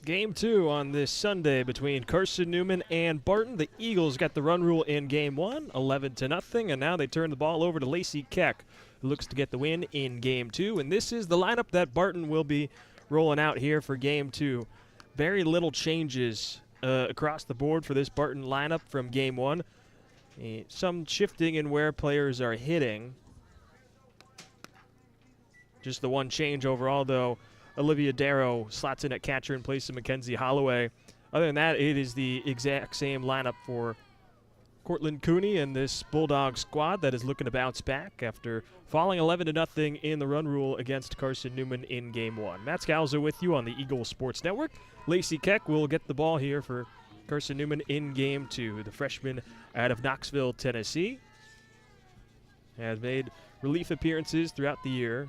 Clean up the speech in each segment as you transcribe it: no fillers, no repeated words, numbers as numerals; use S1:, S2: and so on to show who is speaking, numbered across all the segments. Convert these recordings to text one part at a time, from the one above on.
S1: Game 2 on this Sunday between Carson-Newman and Barton. The Eagles got the run rule in Game 1, 11-0, and now they turn the ball over to Lacey Keck, who looks to get the win in Game 2. And this is the lineup that Barton will be rolling out here for Game 2. Very little changes across the board for this Barton lineup from Game 1. Some shifting in where players are hitting. Just the one change overall, though. Olivia Darrow slots in at catcher in place of Mackenzie Holloway. Other than that, it is the exact same lineup for Cortland Cooney and this Bulldog squad that is looking to bounce back after falling 11-0 in the run rule against Carson-Newman in Game 1. Matt Scalzo with you on the Eagle Sports Network. Lacey Keck will get the ball here for Carson-Newman in Game 2. The freshman out of Knoxville, Tennessee, has made relief appearances throughout the year.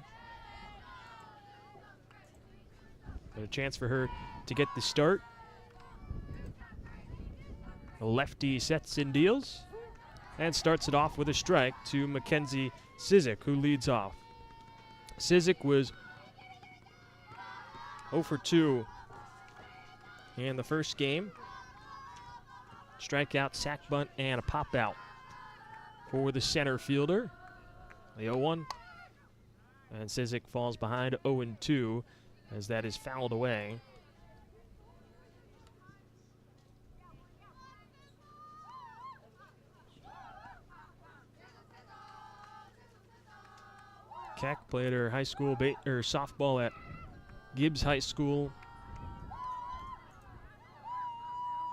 S1: A chance for her to get the start. The lefty sets and deals and starts it off with a strike to Mackenzie Sizik, who leads off. Sizik was 0 for 2 in the first game. Strikeout, sac bunt, and a pop out for the center fielder. The 0-1. And Sizik falls behind 0-2. As that is fouled away. Keck played her high school softball at Gibbs High School.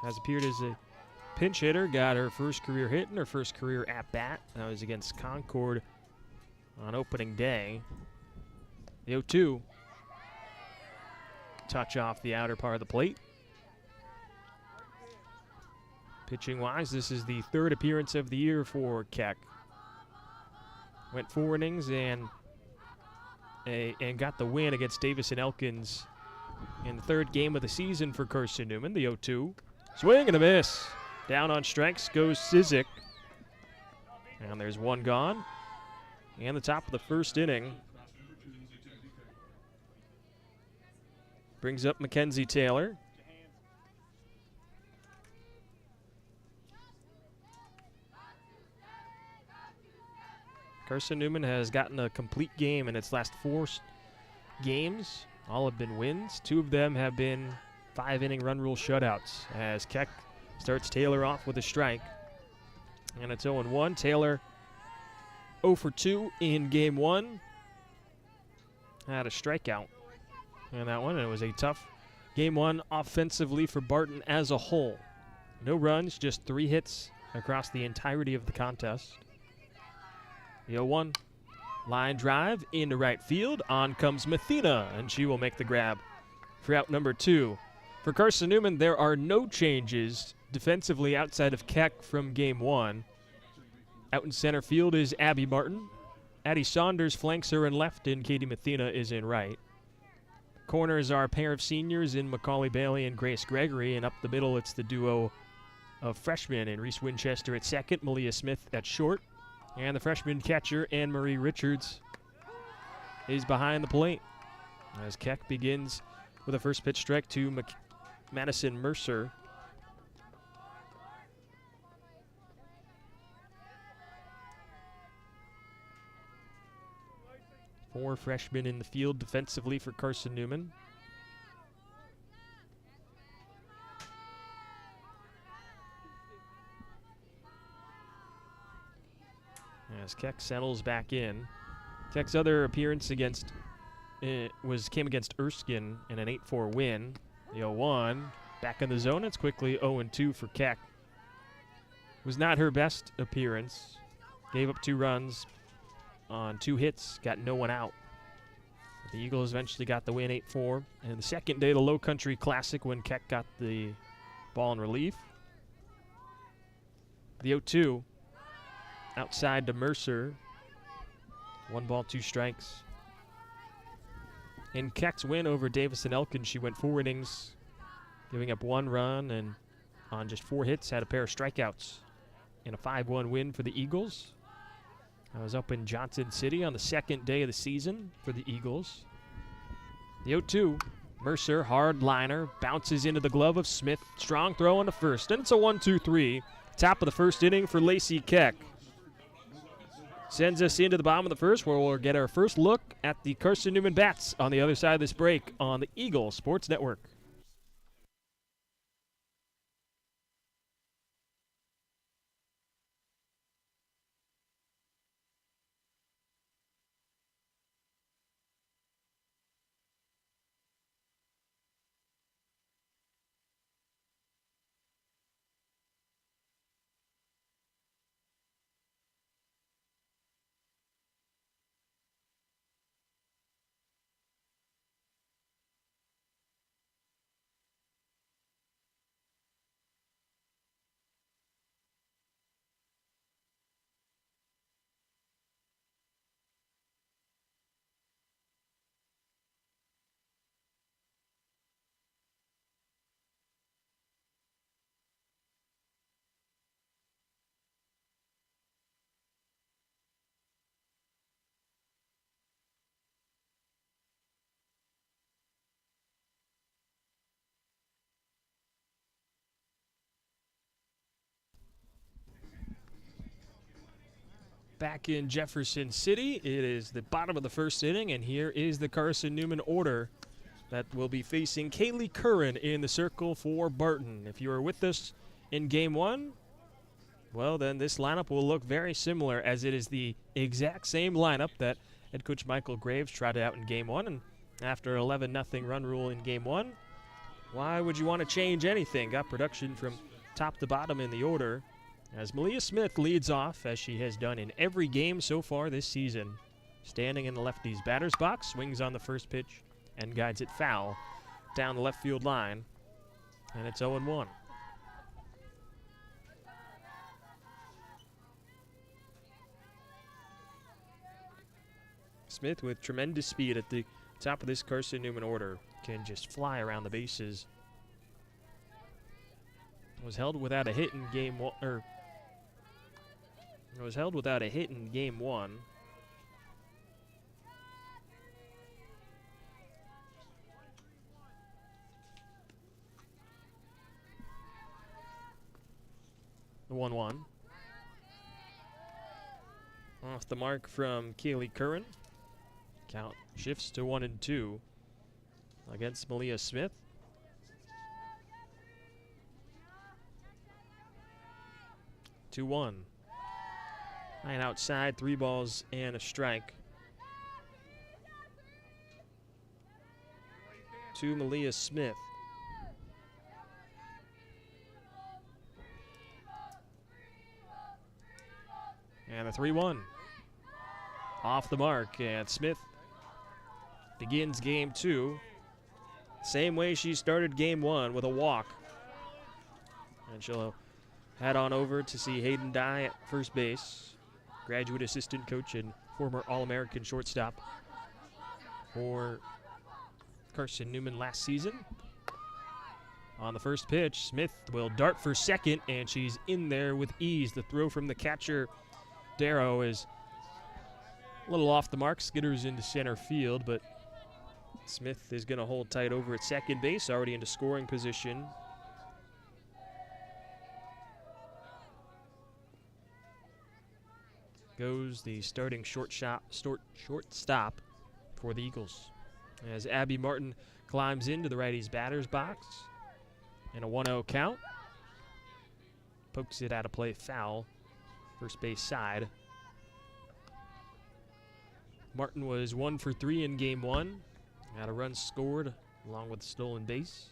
S1: Has appeared as a pinch hitter. Got her first career hit and her first career at bat. That was against Concord on opening day. The 0-2. Touch off the outer part of the plate. Pitching-wise, this is the third appearance of the year for Keck. Went 4 innings and got the win against Davis and Elkins in the third game of the season for Carson-Newman. The 0-2. Swing and a miss. Down on strikes goes Sizik. And there's one gone. And the top of the first inning brings up Mackenzie Taylor. Carson-Newman has gotten a complete game in its last 4 games. All have been wins. 2 of them have been 5-inning run rule shutouts as Keck starts Taylor off with a strike. And it's 0-1. Taylor 0 for 2 in Game 1. Had a strikeout in that one, and it was a tough Game 1 offensively for Barton as a whole. No runs, just 3 hits across the entirety of the contest. The 0-1. Line drive into right field. On comes Mathena, and she will make the grab for out number 2. For Carson-Newman, there are no changes defensively outside of Keck from Game 1. Out in center field is Abby Barton. Addie Saunders flanks her in left, and Katie Mathena is in right. Corners are a pair of seniors in Macaulay Bailey and Grace Gregory, and up the middle it's the duo of freshmen in Reese Winchester at second, Malia Smith at short, and the freshman catcher Anne-Marie Richards is behind the plate as Keck begins with a first pitch strike to Madison Mercer. Four freshmen in the field defensively for Carson-Newman. As Keck settles back in. Keck's other appearance came against Erskine in an 8-4 win. The 0-1. Back in the zone. It's quickly 0-2 for Keck. Was not her best appearance. Gave up 2 runs on 2 hits, got no one out. The Eagles eventually got the win 8-4. And the second day of the Low Country Classic when Keck got the ball in relief. The 0-2. Outside to Mercer. 1 ball, 2 strikes. In Keck's win over Davis and Elkins, she went 4 innings, giving up 1 run and on just 4 hits, had a pair of strikeouts in a 5-1 win for the Eagles. I was up in Johnson City on the second day of the season for the Eagles. The 0-2 Mercer, hard liner, bounces into the glove of Smith. Strong throw on the first, and it's a 1-2-3. Top of the first inning for Lacey Keck. Sends us into the bottom of the first, where we'll get our first look at the Carson-Newman Bats on the other side of this break on the Eagle Sports Network. Back in Jefferson City, it is the bottom of the first inning, and here is the Carson-Newman order that will be facing Kaylee Curran in the circle for Barton. If you were with us in Game 1, well, then this lineup will look very similar, as it is the exact same lineup that head coach Michael Graves tried out in Game 1, and after 11-0 run rule in Game 1, why would you want to change anything? Got production from top to bottom in the order, as Malia Smith leads off, as she has done in every game so far this season. Standing in the lefty's batter's box, swings on the first pitch and guides it foul down the left field line, and it's 0-1. Smith, with tremendous speed at the top of this Carson-Newman order, can just fly around the bases. Was held without a hit in Game 1, was held without a hit in Game 1. The 1-1. Off the mark from Kaylee Curran. Count shifts to 1-2 against Malia Smith. 2-1. Line outside, 3 balls and a strike to Malia Smith. And a 3-1. Off the mark, and Smith begins Game 2 same way she started Game 1, with a walk. And she'll head on over to see Hayden Dye at first base, graduate assistant coach and former All-American shortstop for Carson-Newman last season. On the first pitch, Smith will dart for second, and she's in there with ease. The throw from the catcher, Darrow, is a little off the mark, skitters into center field, but Smith is going to hold tight over at second base, already into scoring position. Goes the starting shortstop for the Eagles, as Abby Martin climbs into the righty's batter's box in a 1-0 count. Pokes it out of play, foul, first base side. Martin was 1 for 3 in Game 1. Had a run scored along with a stolen base.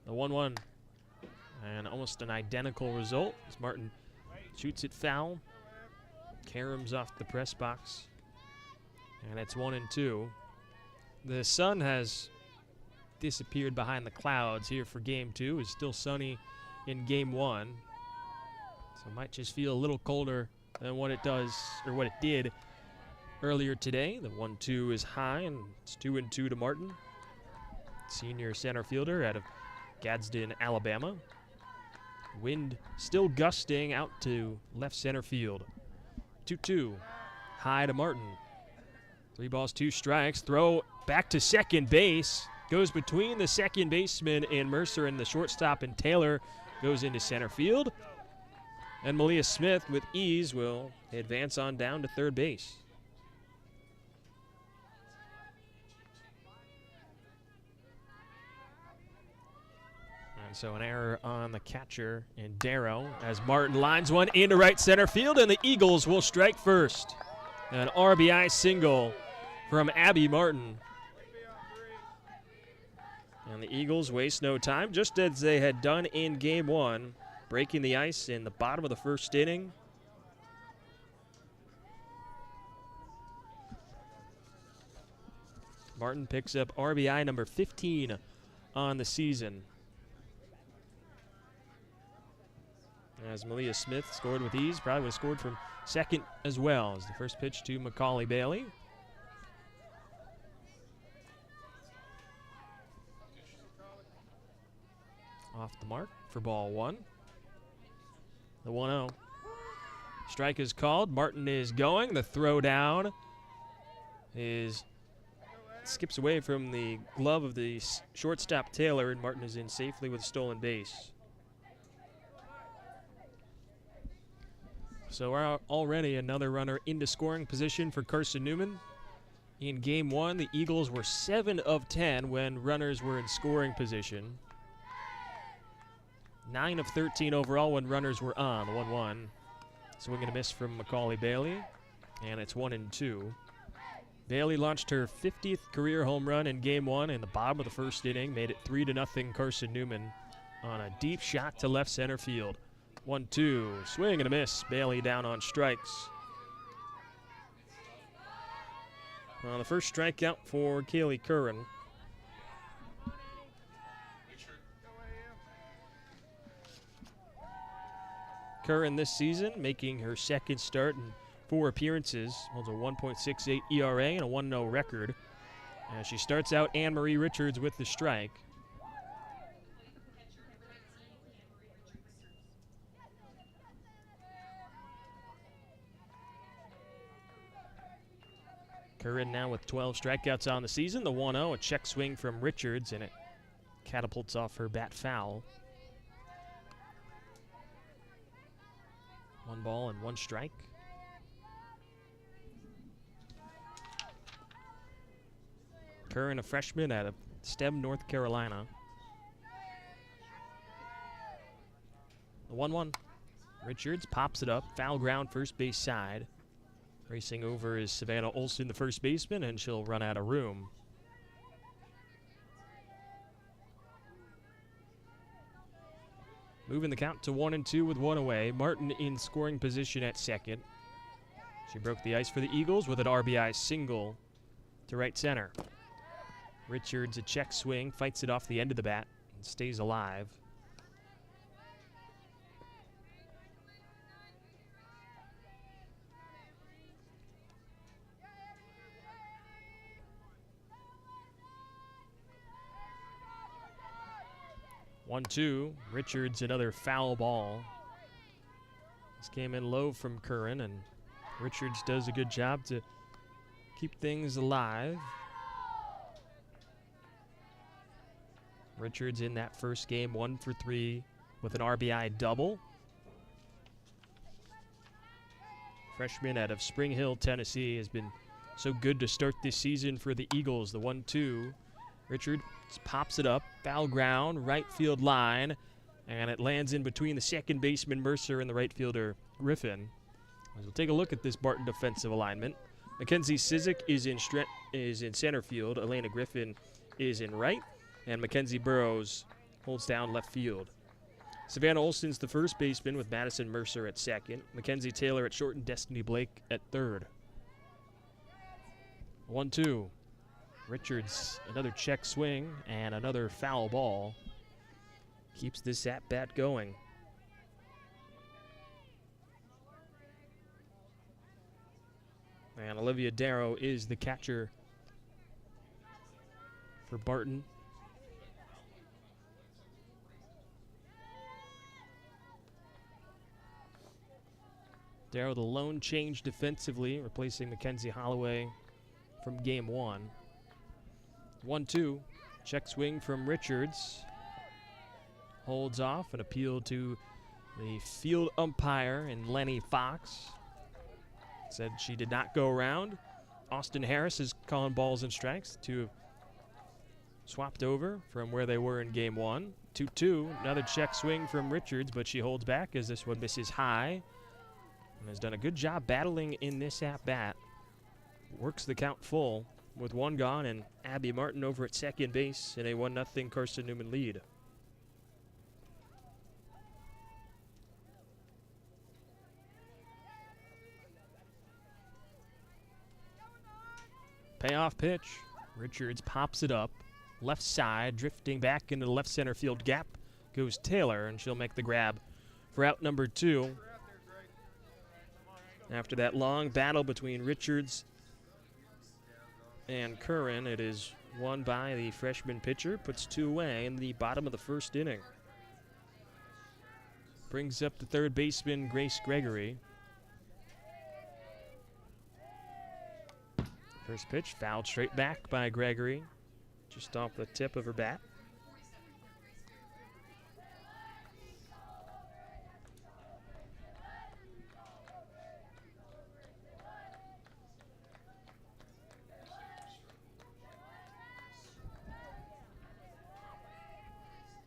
S1: The 1-1, and almost an identical result as Martin shoots it foul, caroms off the press box, and it's 1-2. The sun has disappeared behind the clouds here for Game 2. It's still sunny in Game 1, so it might just feel a little colder than what it does, or what it did earlier today. The 1-2 is high, and it's 2-2 to Martin, senior center fielder out of Gadsden, Alabama. Wind still gusting out to left center field. 2-2. High to Martin. 3 balls, 2 strikes. Throw back to second base. Goes between the second baseman and Mercer, and the shortstop and Taylor goes into center field. And Malia Smith with ease will advance on down to third base. And so an error on the catcher in Darrow as Martin lines one into right center field, and the Eagles will strike first. An RBI single from Abby Martin. And the Eagles waste no time, just as they had done in game 1, breaking the ice in the bottom of the first inning. Martin picks up RBI number 15 on the season. As Malia Smith scored with ease, probably would have scored from second as well, as the first pitch to Macaulay Bailey. Off the mark for ball 1. The 1-0. Strike is called. Martin is going. The throw down skips away from the glove of the shortstop Taylor, and Martin is in safely with a stolen base. So we're already another runner into scoring position for Carson-Newman. In game 1, the Eagles were 7 of 10 when runners were in scoring position. 9 of 13 overall when runners were on, the 1-1. Swing and a miss from Macaulay Bailey, and it's 1-2. Bailey launched her 50th career home run in game 1 in the bottom of the first inning, made it 3-0 Carson-Newman on a deep shot to left center field. 1-2, swing and a miss. Bailey down on strikes. The first strikeout for Kaylee Curran. Curran this season making her second start in 4 appearances, holds a 1.68 ERA and a 1-0 record. As she starts out Anne-Marie Richards with the strike. Curran now with 12 strikeouts on the season. The 1-0, a check swing from Richards, and it catapults off her bat foul. 1 ball and 1 strike. Curran, a freshman out of Stem, North Carolina. The 1-1. Richards pops it up, foul ground, first base side. Racing over is Savannah Olson, the first baseman, and she'll run out of room. Moving the count to 1-2 with 1 away. Martin in scoring position at second. She broke the ice for the Eagles with an RBI single to right center. Richards, a check swing, fights it off the end of the bat and stays alive. One-two. Richards, another foul ball. This came in low from Curran, and Richards does a good job to keep things alive. Richards in that first game, 1 for 3 with an RBI double. Freshman out of Spring Hill, Tennessee, has been so good to start this season for the Eagles. The 1-2. Richards pops it up, foul ground, right field line, and it lands in between the second baseman Mercer and the right fielder Griffin. As we'll take a look at this Barton defensive alignment. Mackenzie Sizik is in center field. Elena Griffin is in right, and Mackenzie Burrows holds down left field. Savannah Olson's the first baseman with Madison Mercer at second. Mackenzie Taylor at short and Destiny Blake at third. 1-2. Richards, another check swing and another foul ball. Keeps this at-bat going. And Olivia Darrow is the catcher for Barton. Darrow, the lone change defensively, replacing Mackenzie Holloway from game 1. 1-2. Check swing from Richards. Holds off, an appeal to the field umpire and Lenny Fox. Said she did not go around. Austin Harris is calling balls and strikes. Two have swapped over from where they were in game 1. 2-2. Another check swing from Richards, but she holds back as this one misses high. And has done a good job battling in this at-bat. Works the count full with one gone, and Abby Martin over at second base in a 1-0 Carson-Newman lead. Payoff pitch. Richards pops it up. Left side, drifting back into the left center field gap goes Taylor, and she'll make the grab for out number 2. After that long battle between Richards and Curran, it is won by the freshman pitcher. Puts 2 away in the bottom of the first inning. Brings up the third baseman, Grace Gregory. First pitch fouled straight back by Gregory, just off the tip of her bat.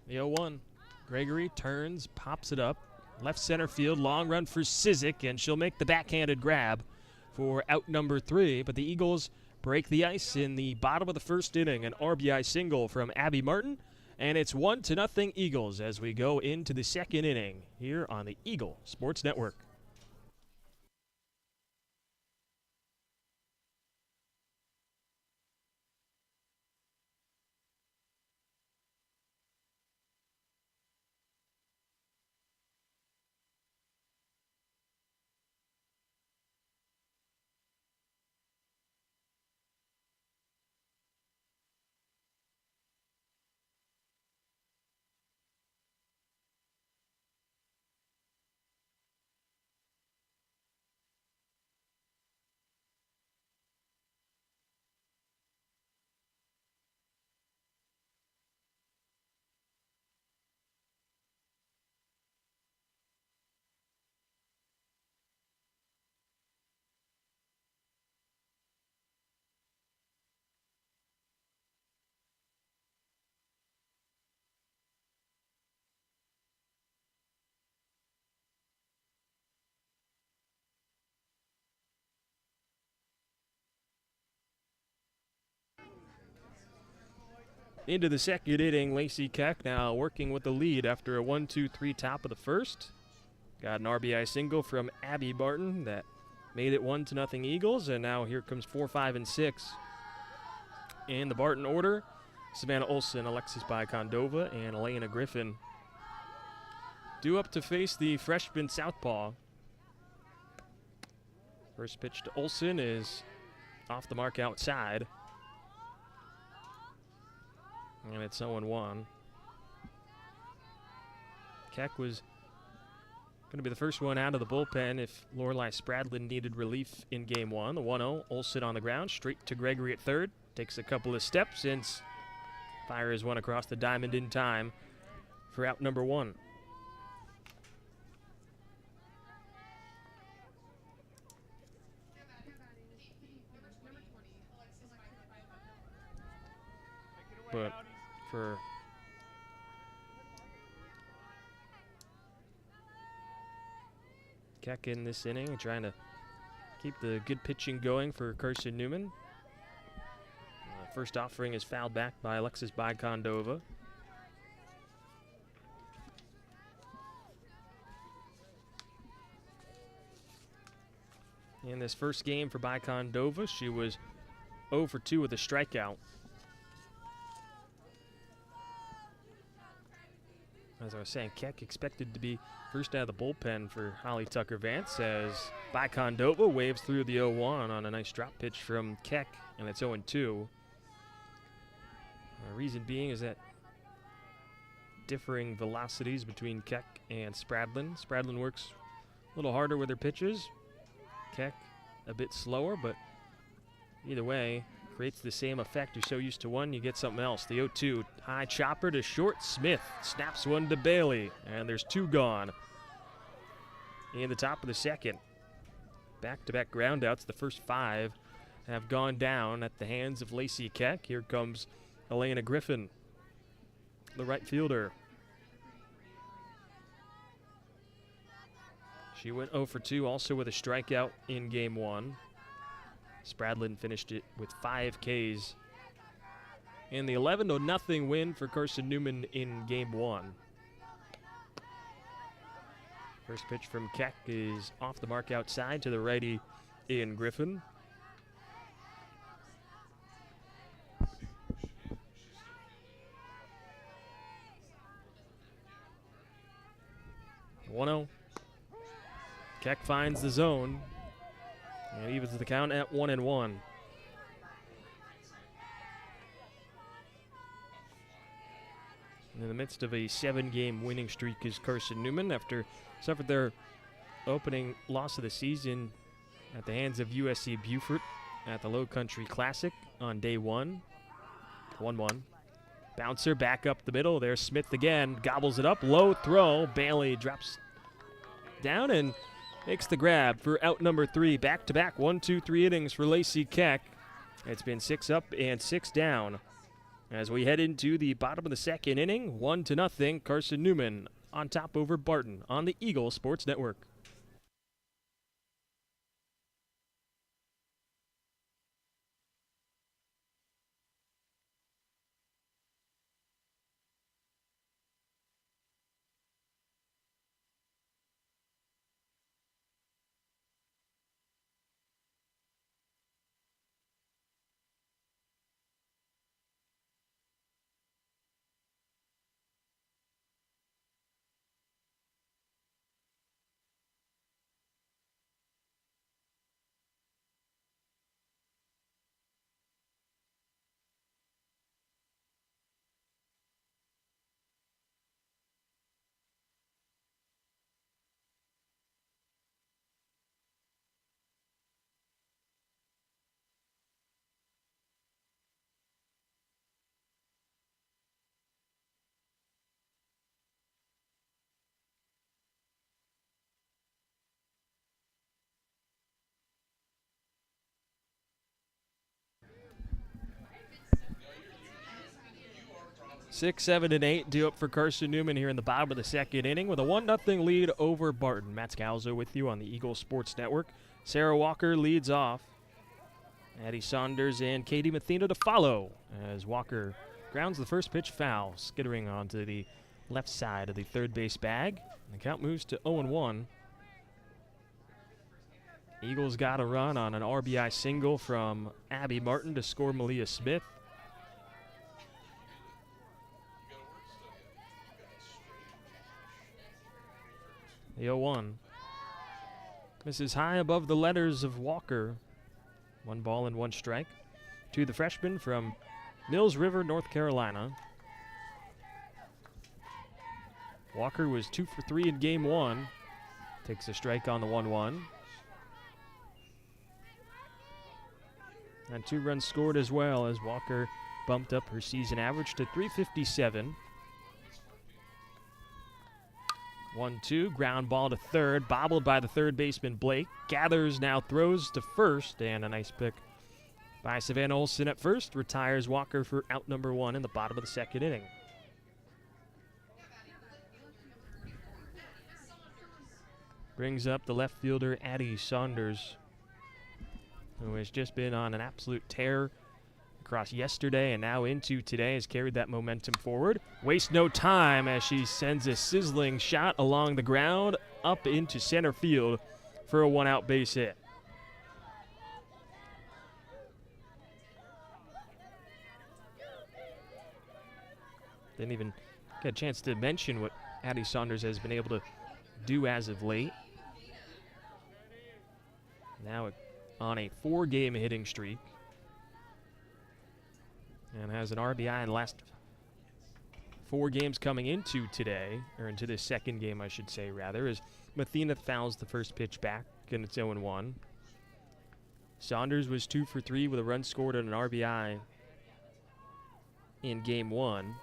S1: The 0-1. Gregory turns, pops it up. Left center field, long run for Sizik, and she'll make the backhanded grab for out number 3. But the Eagles break the ice in the bottom of the first inning. An RBI single from Abby Martin, and it's 1-0 Eagles as we go into the second inning here on the Eagle Sports Network. Into the second inning, Lacey Keck now working with the lead after a 1-2-3 top of the first. Got an RBI single from Abby Barton that made it 1-0 Eagles, and now here comes 4, 5, and 6. In the Barton order, Savannah Olson, Alexis Baikondova, and Elena Griffin due up to face the freshman southpaw. First pitch to Olson is off the mark outside. And it's 0-1. Keck was going to be the first one out of the bullpen if Lorelei Spradlin needed relief in game 1. The 1-0, Olson on the ground, straight to Gregory at third. Takes a couple of steps and fires one across the diamond in time for out number 1. But for Keck in this inning, trying to keep the good pitching going for Carson-Newman. First offering is fouled back by Alexis Baikondova. In this first game for Baikondova, she was 0 for 2 with a strikeout. As I was saying, Keck expected to be first out of the bullpen for Holly Tucker-Vance as Baikondova waves through the 0-1 on a nice drop pitch from Keck, and it's 0-2. The reason being is that differing velocities between Keck and Spradlin. Spradlin works a little harder with her pitches, Keck a bit slower, but either way, creates the same effect. You're so used to one, you get something else. The 0-2, high chopper to short. Smith snaps one to Bailey, and there's two gone in the top of the second. Back-to-back groundouts. The first 5 have gone down at the hands of Lacey Keck. Here comes Elena Griffin, the right fielder. She went 0 for 2, also with a strikeout in game 1. Spradlin finished it with 5 Ks. And the 11-0 win for Carson-Newman in game 1. First pitch from Keck is off the mark outside to the righty in Griffin. One-0. Keck finds the zone and evens the count at 1-1. In the midst of a 7-game winning streak is Carson-Newman after suffered their opening loss of the season at the hands of USC Beaufort at the Low Country Classic on day 1. 1-1. Bouncer back up the middle. There's Smith again. Gobbles it up. Low throw. Bailey drops down and makes the grab for out number 3. Back-to-back 1-2-3 innings for Lacey Keck. It's been 6 up and 6 down. As we head into the bottom of the second inning, 1-0, Carson-Newman on top over Barton on the Eagle Sports Network. Six, 7, and 8 due up for Carson-Newman here in the bottom of the second inning with a 1-0 lead over Barton. Matt Scalzo with you on the Eagle Sports Network. Sarah Walker leads off. Addie Saunders and Katie Mathena to follow as Walker grounds the first pitch foul, skittering onto the left side of the third base bag. The count moves to 0-1. Eagles got a run on an RBI single from Abby Martin to score Malia Smith. The 0-1. This is high above the letters of Walker. 1 ball and 1 strike to the freshman from Mills River, North Carolina. Walker was 2 for 3 in game 1. Takes a strike on the 1-1. And 2 runs scored as well as Walker bumped up her season average to 357. 1-2, ground ball to third, bobbled by the third baseman Blake. Gathers now, throws to first, and a nice pick by Savannah Olson at first. Retires Walker for out number 1 in the bottom of the second inning. Brings up the left fielder Addie Saunders, who has just been on an absolute tear across yesterday and now into today, has carried that momentum forward. Waste no time as she sends a sizzling shot along the ground up into center field for a 1-out base hit. Didn't even get a chance to mention what Addie Saunders has been able to do as of late. Now on a 4-game hitting streak. And has an RBI in the last 4 games coming into today, or into this second game, I should say, rather, as Mathena fouls the first pitch back, and it's 0-1. Saunders was 2 for 3 with a run scored and an RBI in game 1.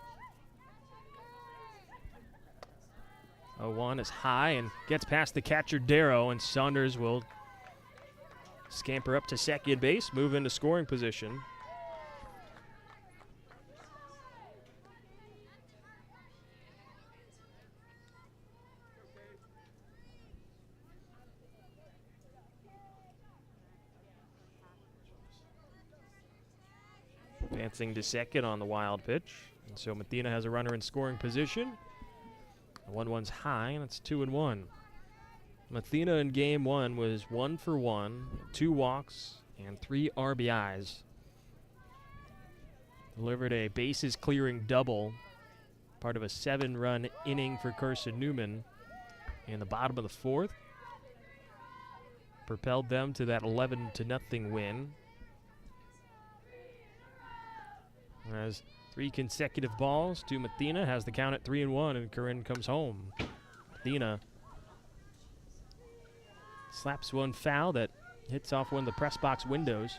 S1: 0-1 is high and gets past the catcher Darrow, and Saunders will scamper up to second base, move into scoring position. Advancing to second on the wild pitch. And so Mathena has a runner in scoring position. The 1-1's high, and it's 2-1. Mathena in game 1 was 1 for 1, 2 walks, and 3 RBIs. Delivered a bases clearing double, part of a 7-run inning for Carson-Newman in the bottom of the 4th. Propelled them to that 11-0 win. As 3 consecutive balls to Mathena, has the count at 3-1, and Curran comes home. Mathena slaps one foul that hits off one of the press box windows.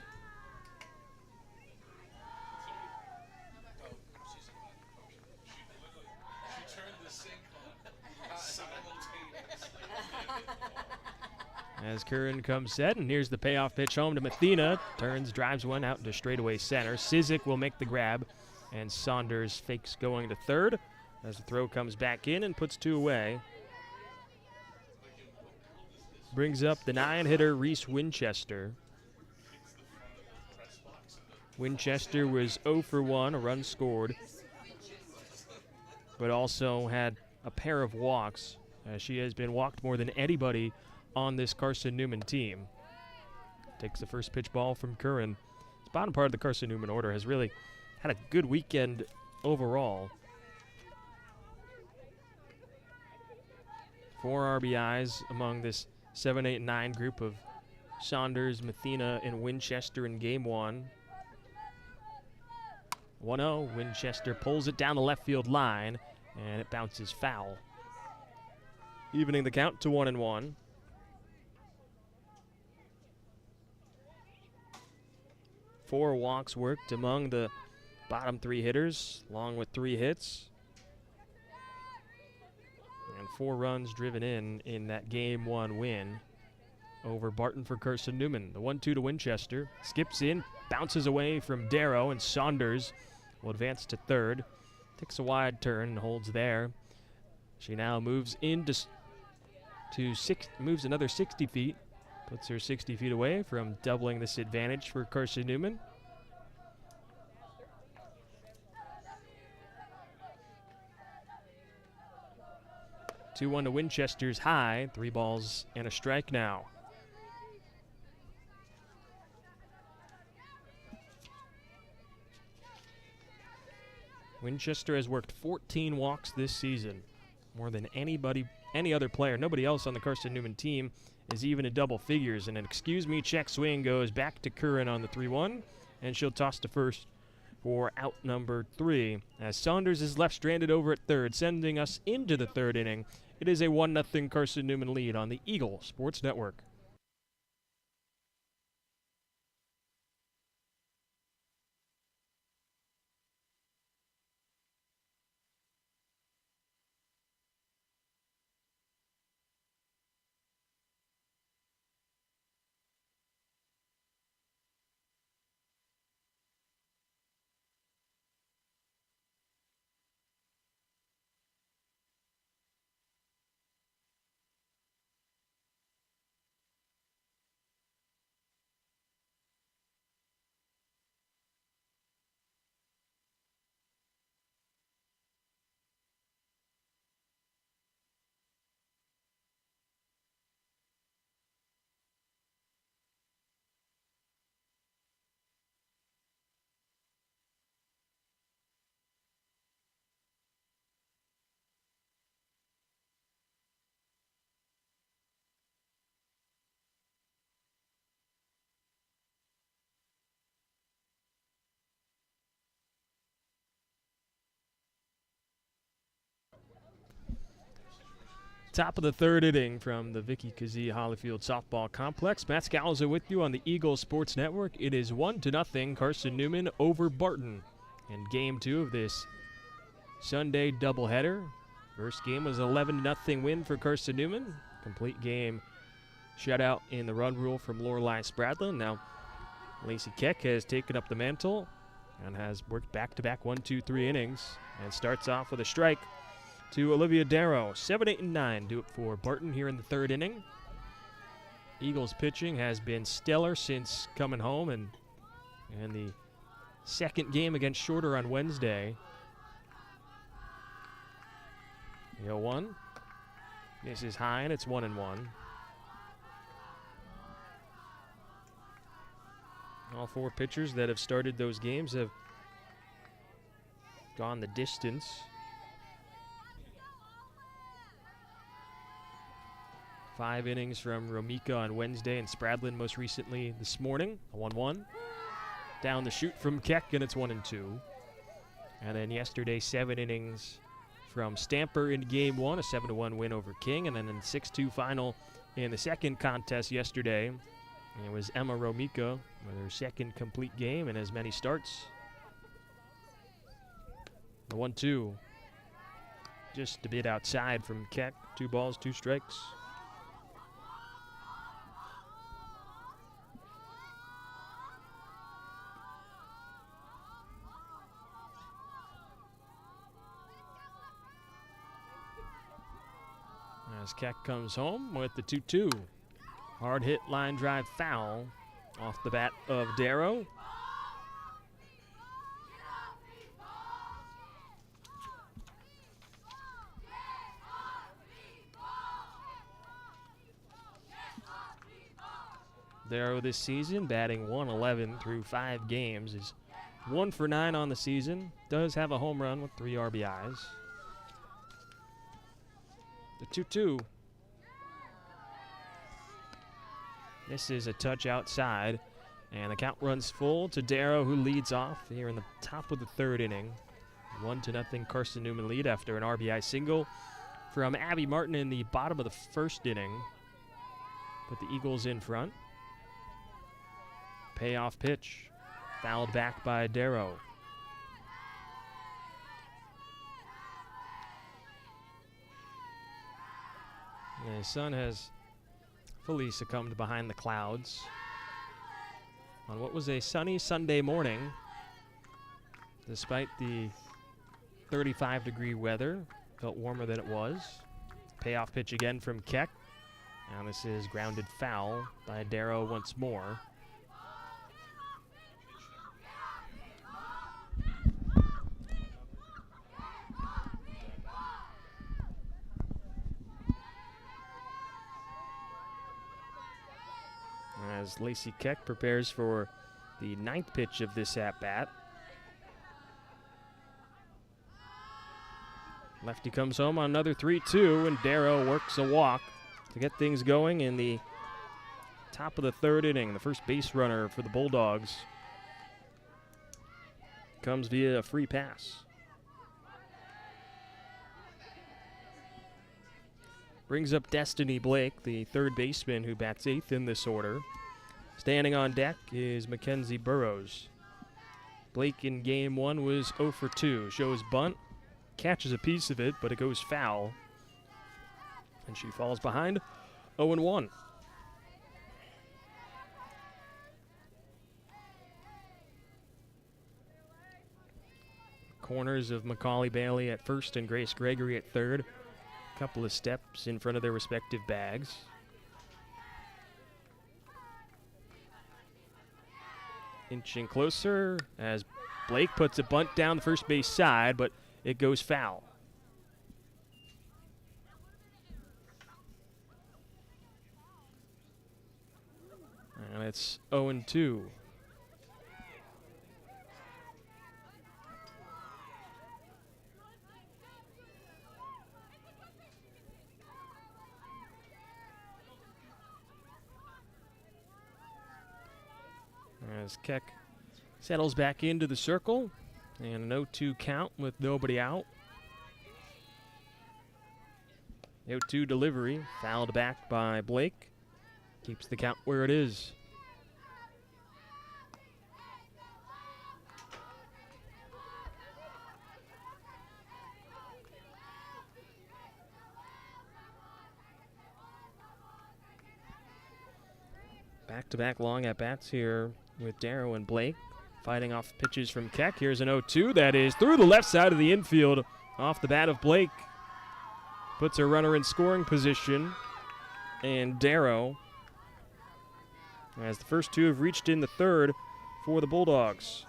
S1: As Curran comes set, and here's the payoff pitch home to Mathena. Turns, drives one out into straightaway center. Cizik will make the grab, and Saunders fakes going to third as the throw comes back in and puts 2 away. Brings up the 9-hitter Reese Winchester. Winchester was 0 for 1, a run scored, but also had a pair of walks. She has been walked more than anybody on this Carson-Newman team. Takes the first pitch ball from Curran. This bottom part of the Carson-Newman order has really had a good weekend overall. 4 RBIs among this 7, 8, 9 group of Saunders, Mathena, and Winchester in game 1. 1-0, Winchester pulls it down the left field line, and it bounces foul. Evening the count to 1-1. 4 walks worked among the bottom 3 hitters, along with 3 hits. And 4 runs driven in that game 1 win over Barton for Carson-Newman. The 1-2 to Winchester. Skips in, bounces away from Darrow, and Saunders will advance to third. Takes a wide turn and holds there. She now moves moves another 60 feet. Puts her 60 feet away from doubling this advantage for Carson-Newman. Two-1 to Winchester's high. 3 balls and a strike now. Winchester has worked 14 walks this season, more than any other player. Nobody else on the Carson-Newman team is even in double figures. And an excuse me check swing goes back to Curran on the 3-1, and she'll toss to first for out number 3. As Saunders is left stranded over at third, sending us into the 3rd inning. It is a 1-0 Carson-Newman lead on the Eagle Sports Network. Top of the third inning from the Vicky Kazee Hollyfield Softball Complex. Matt Scalzo with you on the Eagles Sports Network. It is 1-0 Carson-Newman over Barton in Game 2 of this Sunday doubleheader. First game was an 11-0 win for Carson-Newman. Complete game shutout in the run rule from Lorelei Spradlin. Now Lacey Keck has taken up the mantle and has worked back-to-back 1-2-3 innings and starts off with a strike to Olivia Darrow. 7, 8, and 9 do it for Barton here in the third inning. Eagles pitching has been stellar since coming home, and the second game against Shorter on Wednesday. The 0-1. This is high, and it's 1-1. All four pitchers that have started those games have gone the distance. Five innings from Romika on Wednesday, and Spradlin most recently this morning, a 1-1. Down the chute from Keck, and it's 1-2. And then yesterday, 7 innings from Stamper in Game 1, a 7-1 win over King, and then a 6-2 final in the second contest yesterday. And it was Emma Romika with her second complete game and as many starts. The 1-2, just a bit outside from Keck. 2 balls, 2 strikes. As Keck comes home with the 2-2. Hard hit line drive foul off the bat of Darrow. Darrow this season batting .111 through 5 games, is 1 for 9 on the season. Does have a home run with 3 RBIs. The 2-2. This is a touch outside, and the count runs full to Darrow, who leads off here in the top of the third inning. 1-0 Carson-Newman lead after an RBI single from Abby Martin in the bottom of the first inning. Put the Eagles in front. Payoff pitch, fouled back by Darrow. The sun has fully succumbed behind the clouds on what was a sunny Sunday morning. Despite the 35-degree weather, felt warmer than it was. Payoff pitch again from Keck. Now this is grounded foul by Darrow once more. As Lacey Keck prepares for the 9th pitch of this at-bat. Lefty comes home on another 3-2, and Darrow works a walk to get things going in the top of the third inning. The first base runner for the Bulldogs comes via a free pass. Brings up Destiny Blake, the third baseman who bats 8th in this order. Standing on deck is Mackenzie Burrows. Blake in Game 1 was 0 for 2. Shows bunt, catches a piece of it, but it goes foul. And she falls behind 0-1. Corners of Macaulay Bailey at first and Grace Gregory at third. Couple of steps in front of their respective bags. Inching closer as Blake puts a bunt down the first base side, but it goes foul. And it's 0-2. As Keck settles back into the circle, and an 0-2 count with nobody out. 0-2 delivery, fouled back by Blake. Keeps the count where it is. Back-to-back long at-bats here with Darrow and Blake. Fighting off pitches from Keck. Here's an 0-2 that is through the left side of the infield off the bat of Blake. Puts a runner in scoring position. And Darrow, as the first two have reached in the third for the Bulldogs.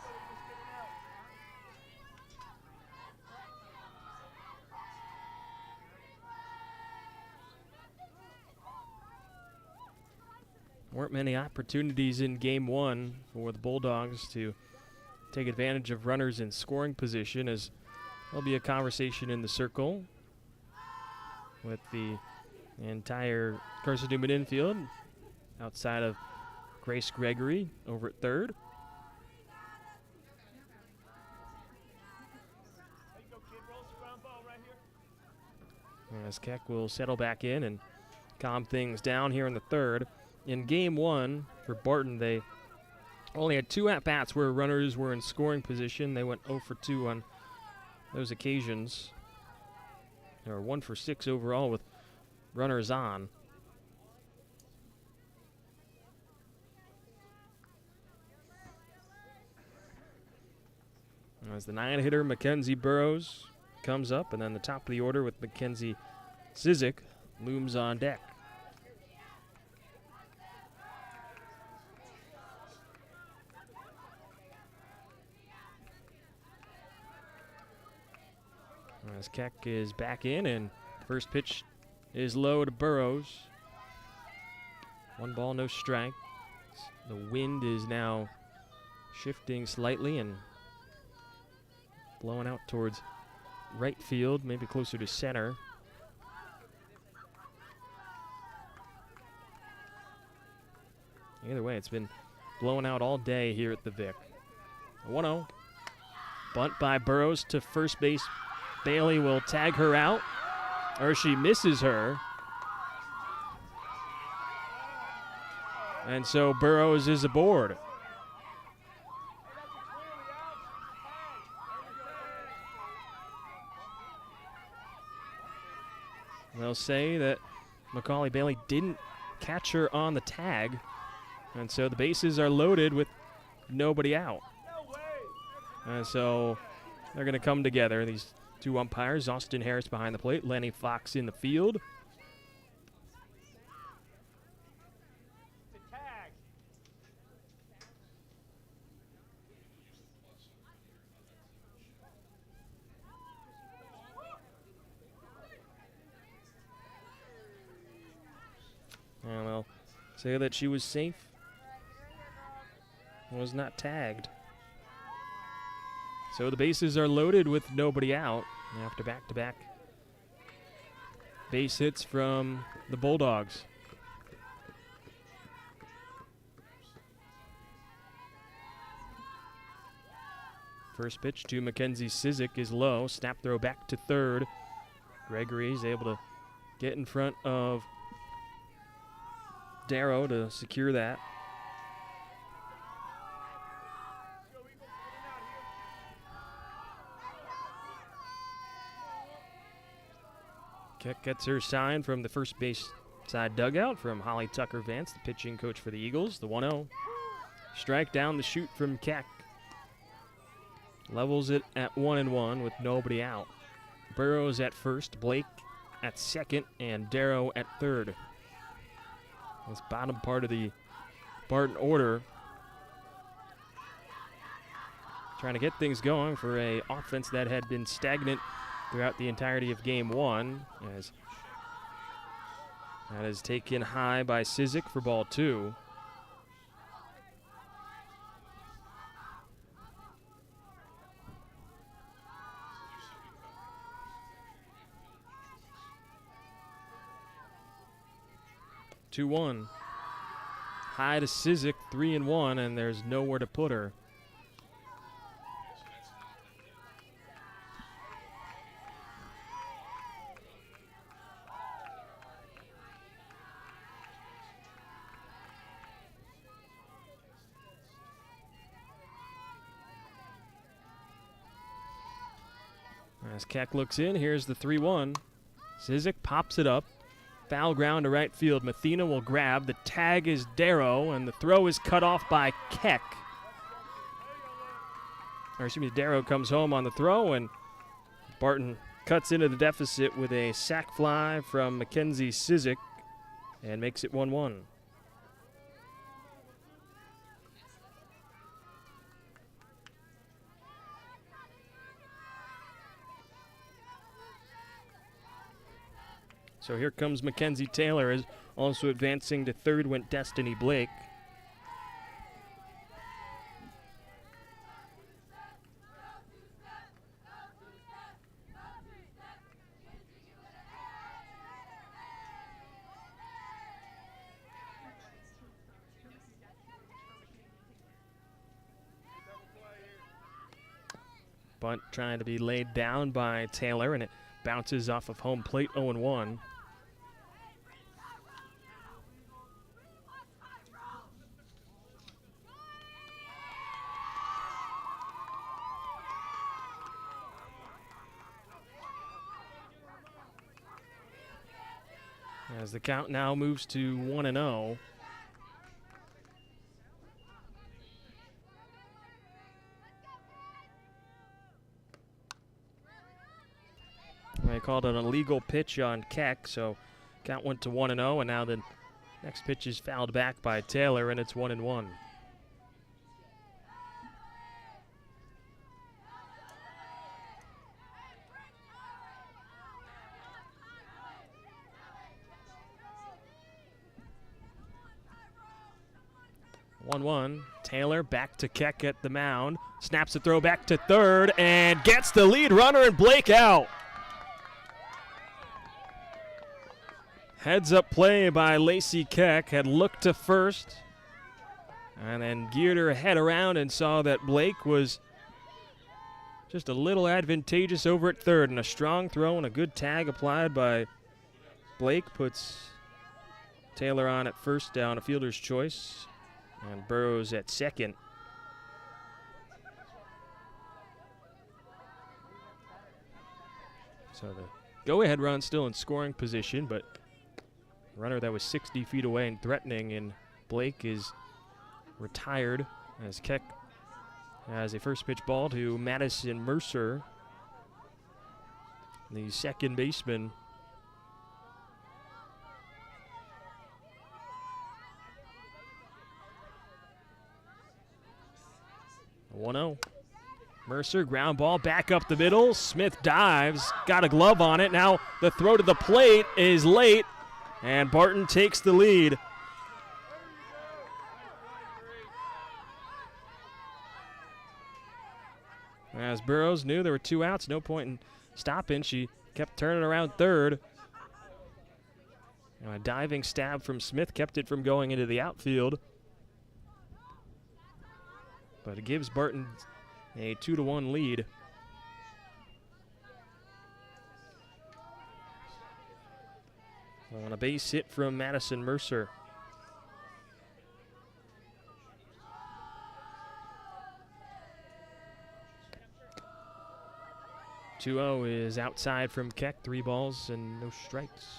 S1: Weren't many opportunities in game one for the Bulldogs to take advantage of runners in scoring position, as there'll be a conversation in the circle with the entire Carson-Newman infield outside of Grace Gregory over at third. As Keck will settle back in and calm things down here in the third. In game one for Barton, they only had 2 at-bats where runners were in scoring position. They went 0 for 2 on those occasions. They were 1 for 6 overall with runners on. As the 9-hitter, Mackenzie Burrows, comes up, and then the top of the order with Mackenzie Cizik looms on deck. As Keck is back in, and first pitch is low to Burrows. 1 ball, no strike. The wind is now shifting slightly and blowing out towards right field, maybe closer to center. Either way, it's been blowing out all day here at the Vic. 1-0. Bunt by Burrows to first base. Bailey will tag her out, or she misses her. And so Burrows is aboard. They'll say that Macaulay Bailey didn't catch her on the tag, and so the bases are loaded with nobody out. And so they're going to come together, these 2 umpires, Austin Harris behind the plate, Lenny Fox in the field. And they'll say that she was safe, was not tagged. So the bases are loaded with nobody out after back-to-back base hits from the Bulldogs. First pitch to Mackenzie Cizik is low. Snap throw back to third. Gregory is able to get in front of Darrow to secure that. Keck gets her sign from the first base side dugout from Holly Tucker-Vance, the pitching coach for the Eagles. The 1-0. Strike down the chute from Keck. Levels it at 1-1 with nobody out. Burrows at first, Blake at second, and Darrow at third. This bottom part of the Barton order trying to get things going for a offense that had been stagnant throughout the entirety of game one, as that is taken high by Cizik for ball 2. High to Cizik, 3-1, and there's nowhere to put her. As Keck looks in, here's the 3-1. Cizik pops it up. Foul ground to right field. Mathena will grab. The tag is Darrow, and the throw is cut off by Keck. Or excuse me, Darrow comes home on the throw, and Barton cuts into the deficit with a sac fly from Mackenzie Cizik and makes it 1-1. So here comes Mackenzie Taylor, is also advancing to third went Destiny Blake. Bunt trying to be laid down by Taylor, and it bounces off of home plate 0-1. As the count now moves to 1-0. They called it an illegal pitch on Keck, so count went to 1-0, and now the next pitch is fouled back by Taylor, and it's 1-1. Taylor back to Keck at the mound. Snaps the throw back to third and gets the lead runner and Blake out. Heads up play by Lacey Keck. Had looked to first and then geared her head around and saw that Blake was just a little advantageous over at third. And a strong throw and a good tag applied by Blake puts Taylor on at first down, a fielder's choice. And Burrows at second. So the go-ahead run still in scoring position, but the runner that was 60 feet away and threatening in Blake is retired as Keck has a first pitch ball to Madison Mercer, the second baseman. 1-0. Mercer, ground ball, back up the middle. Smith dives, got a glove on it. Now the throw to the plate is late, and Barton takes the lead. As Burrows knew there were 2 outs, no point in stopping. She kept turning around third. A diving stab from Smith kept it from going into the outfield. But it gives Barton a 2-1 lead. On a base hit from Madison Mercer. (2-0) is outside from Keck. 3 balls and no strikes.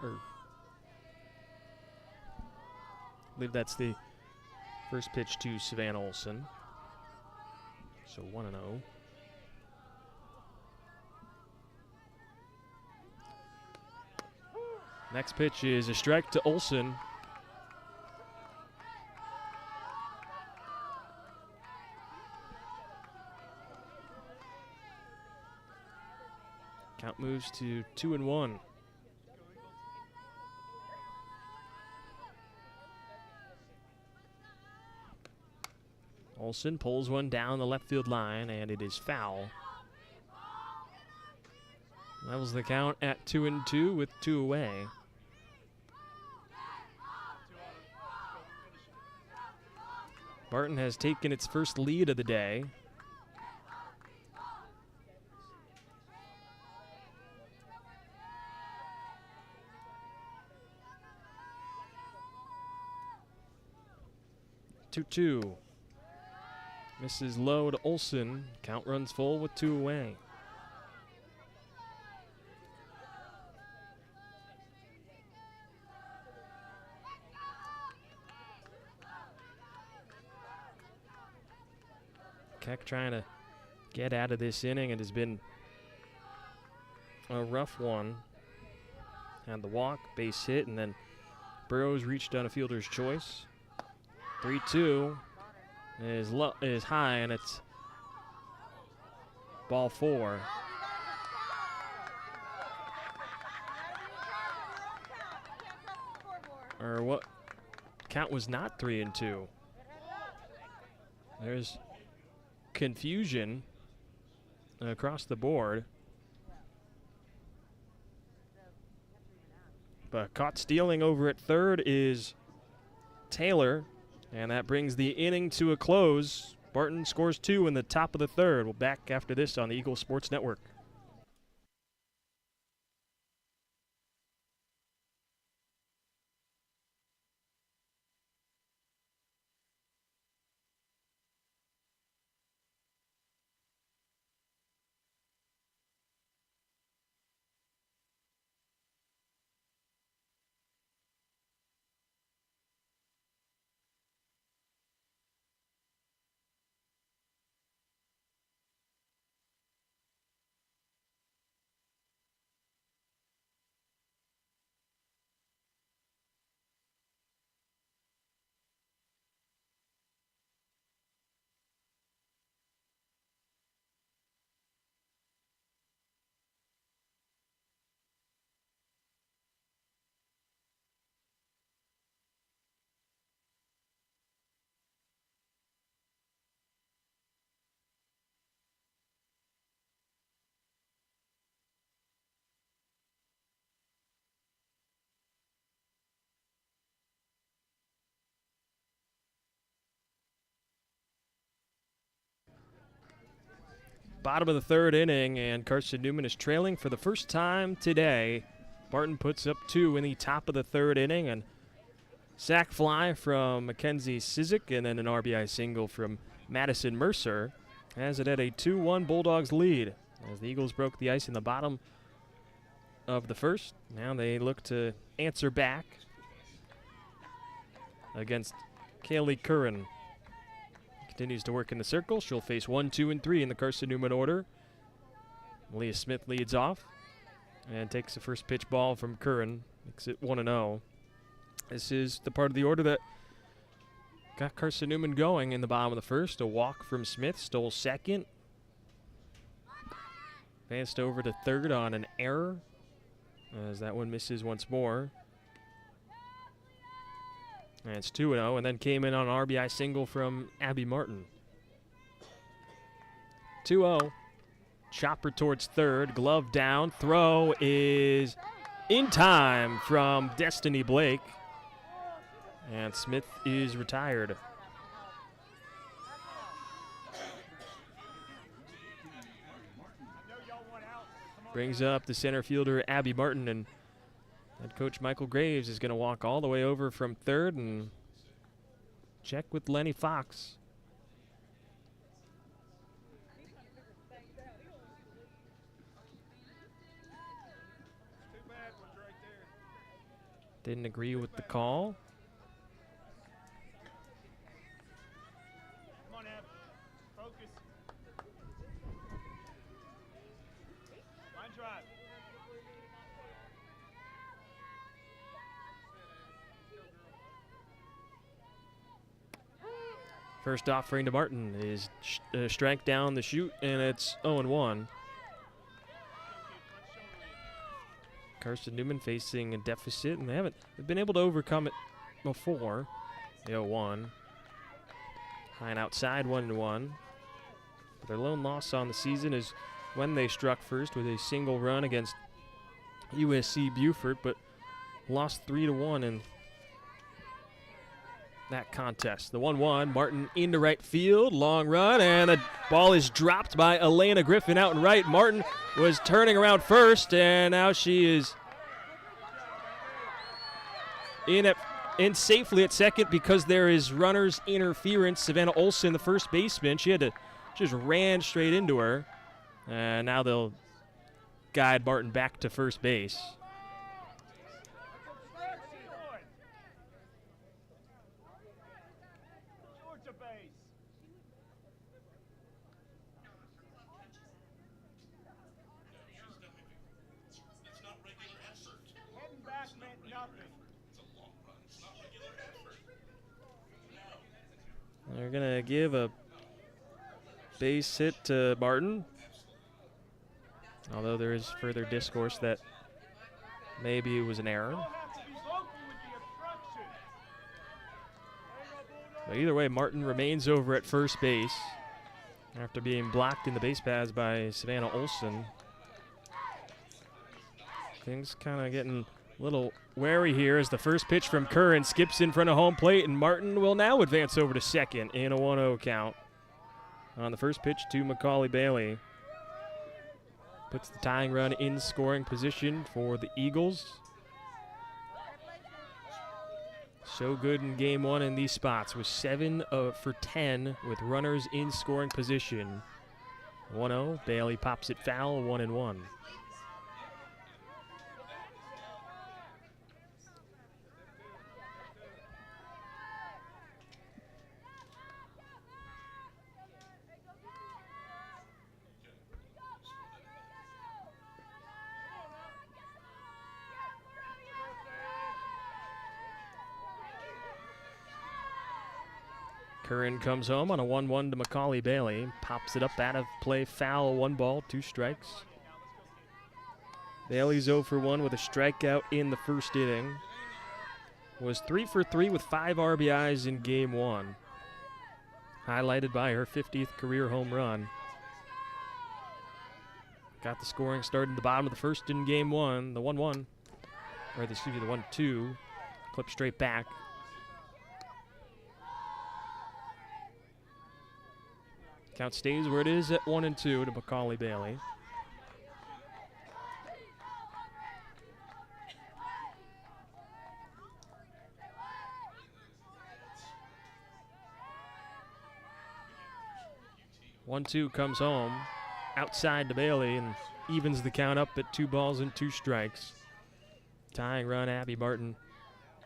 S1: I believe that's the first pitch to Savannah Olson. So 1-0. Next pitch is a strike to Olson. Count moves to 2-1. Olson pulls one down the left field line, and it is foul. Levels the count at 2-2 with 2 away. Barton has taken its first lead of the day. Misses low to Olson. Count runs full with 2 away. Keck trying to get out of this inning. It has been a rough one. Had the walk, base hit, and then Burrows reached on a fielder's choice. 3-2 is high, and it's ball 4. Or what? Count was not 3-2. There's confusion across the board. But caught stealing over at third is Taylor, and that brings the inning to a close. Barton scores 2 in the top of the third. We'll back after this on the Eagle Sports Network. Bottom of the third inning, and Carson-Newman is trailing for the first time today. Barton puts up 2 in the top of the third inning, and sac fly from Mackenzie Sizik, and then an RBI single from Madison Mercer has it at a 2-1 Bulldogs lead. As the Eagles broke the ice in the bottom of the first, now they look to answer back against Kaylee Curran. Continues to work in the circle. She'll face 1, 2, and 3 in the Carson-Newman order. Leah Smith leads off and takes the first pitch ball from Curran. Makes it 1-0. This is the part of the order that got Carson-Newman going in the bottom of the first. A walk from Smith, stole second. Advanced over to third on an error, as that one misses once more. And it's 2-0, and then came in on an RBI single from Abby Martin. 2-0. Chopper towards third, glove down. Throw is in time from Destiny Blake. And Smith is retired. Brings up the center fielder, Abby Martin, and head coach Michael Graves is going to walk all the way over from third and check with Lenny Fox. Didn't agree with the call.
S2: Come on, Ab. Focus. Line drive.
S1: First offering to Martin is strike down the chute, and it's 0-1. Carson-Newman facing a deficit, and they've been able to overcome it before. The 0-1. High and outside, 1-1. But their lone loss on the season is when they struck first with a single run against USC Beaufort, but lost 3-1 in that contest. The 1-1, Martin into right field, long run, and the ball is dropped by Elena Griffin out and right. Martin was turning around first, and now she is in safely at second because there is runner's interference. Savannah Olson, the first baseman, she just ran straight into her, and now they'll guide Barton back to first base. They're going to give a base hit to Barton. Although there is further discourse that maybe it was an error. But either way, Martin remains over at first base after being blocked in the base paths by Savannah Olson. Things kind of getting a little wary here as the first pitch from Curran skips in front of home plate, and Martin will now advance over to second in a 1-0 count on the first pitch to Macaulay Bailey. Puts the tying run in scoring position for the Eagles. So good in game one in these spots with 7 for 10 with runners in scoring position. 1-0, Bailey pops it foul, 1-1. Curran comes home on a 1-1 to Macaulay Bailey. Pops it up out of play, foul, 1 ball, 2 strikes. Bailey's 0 for 1 with a strikeout in the first inning. Was 3 for 3 with 5 RBIs in game one. Highlighted by her 50th career home run. Got the scoring started in the bottom of the first in game one. The 1-1, or excuse me, the 1-2. Clip straight back. Count stays where it is at 1-2 to Macaulay Bailey. One-two comes home outside to Bailey and evens the count up at 2 balls and 2 strikes. Tying run, Abby Barton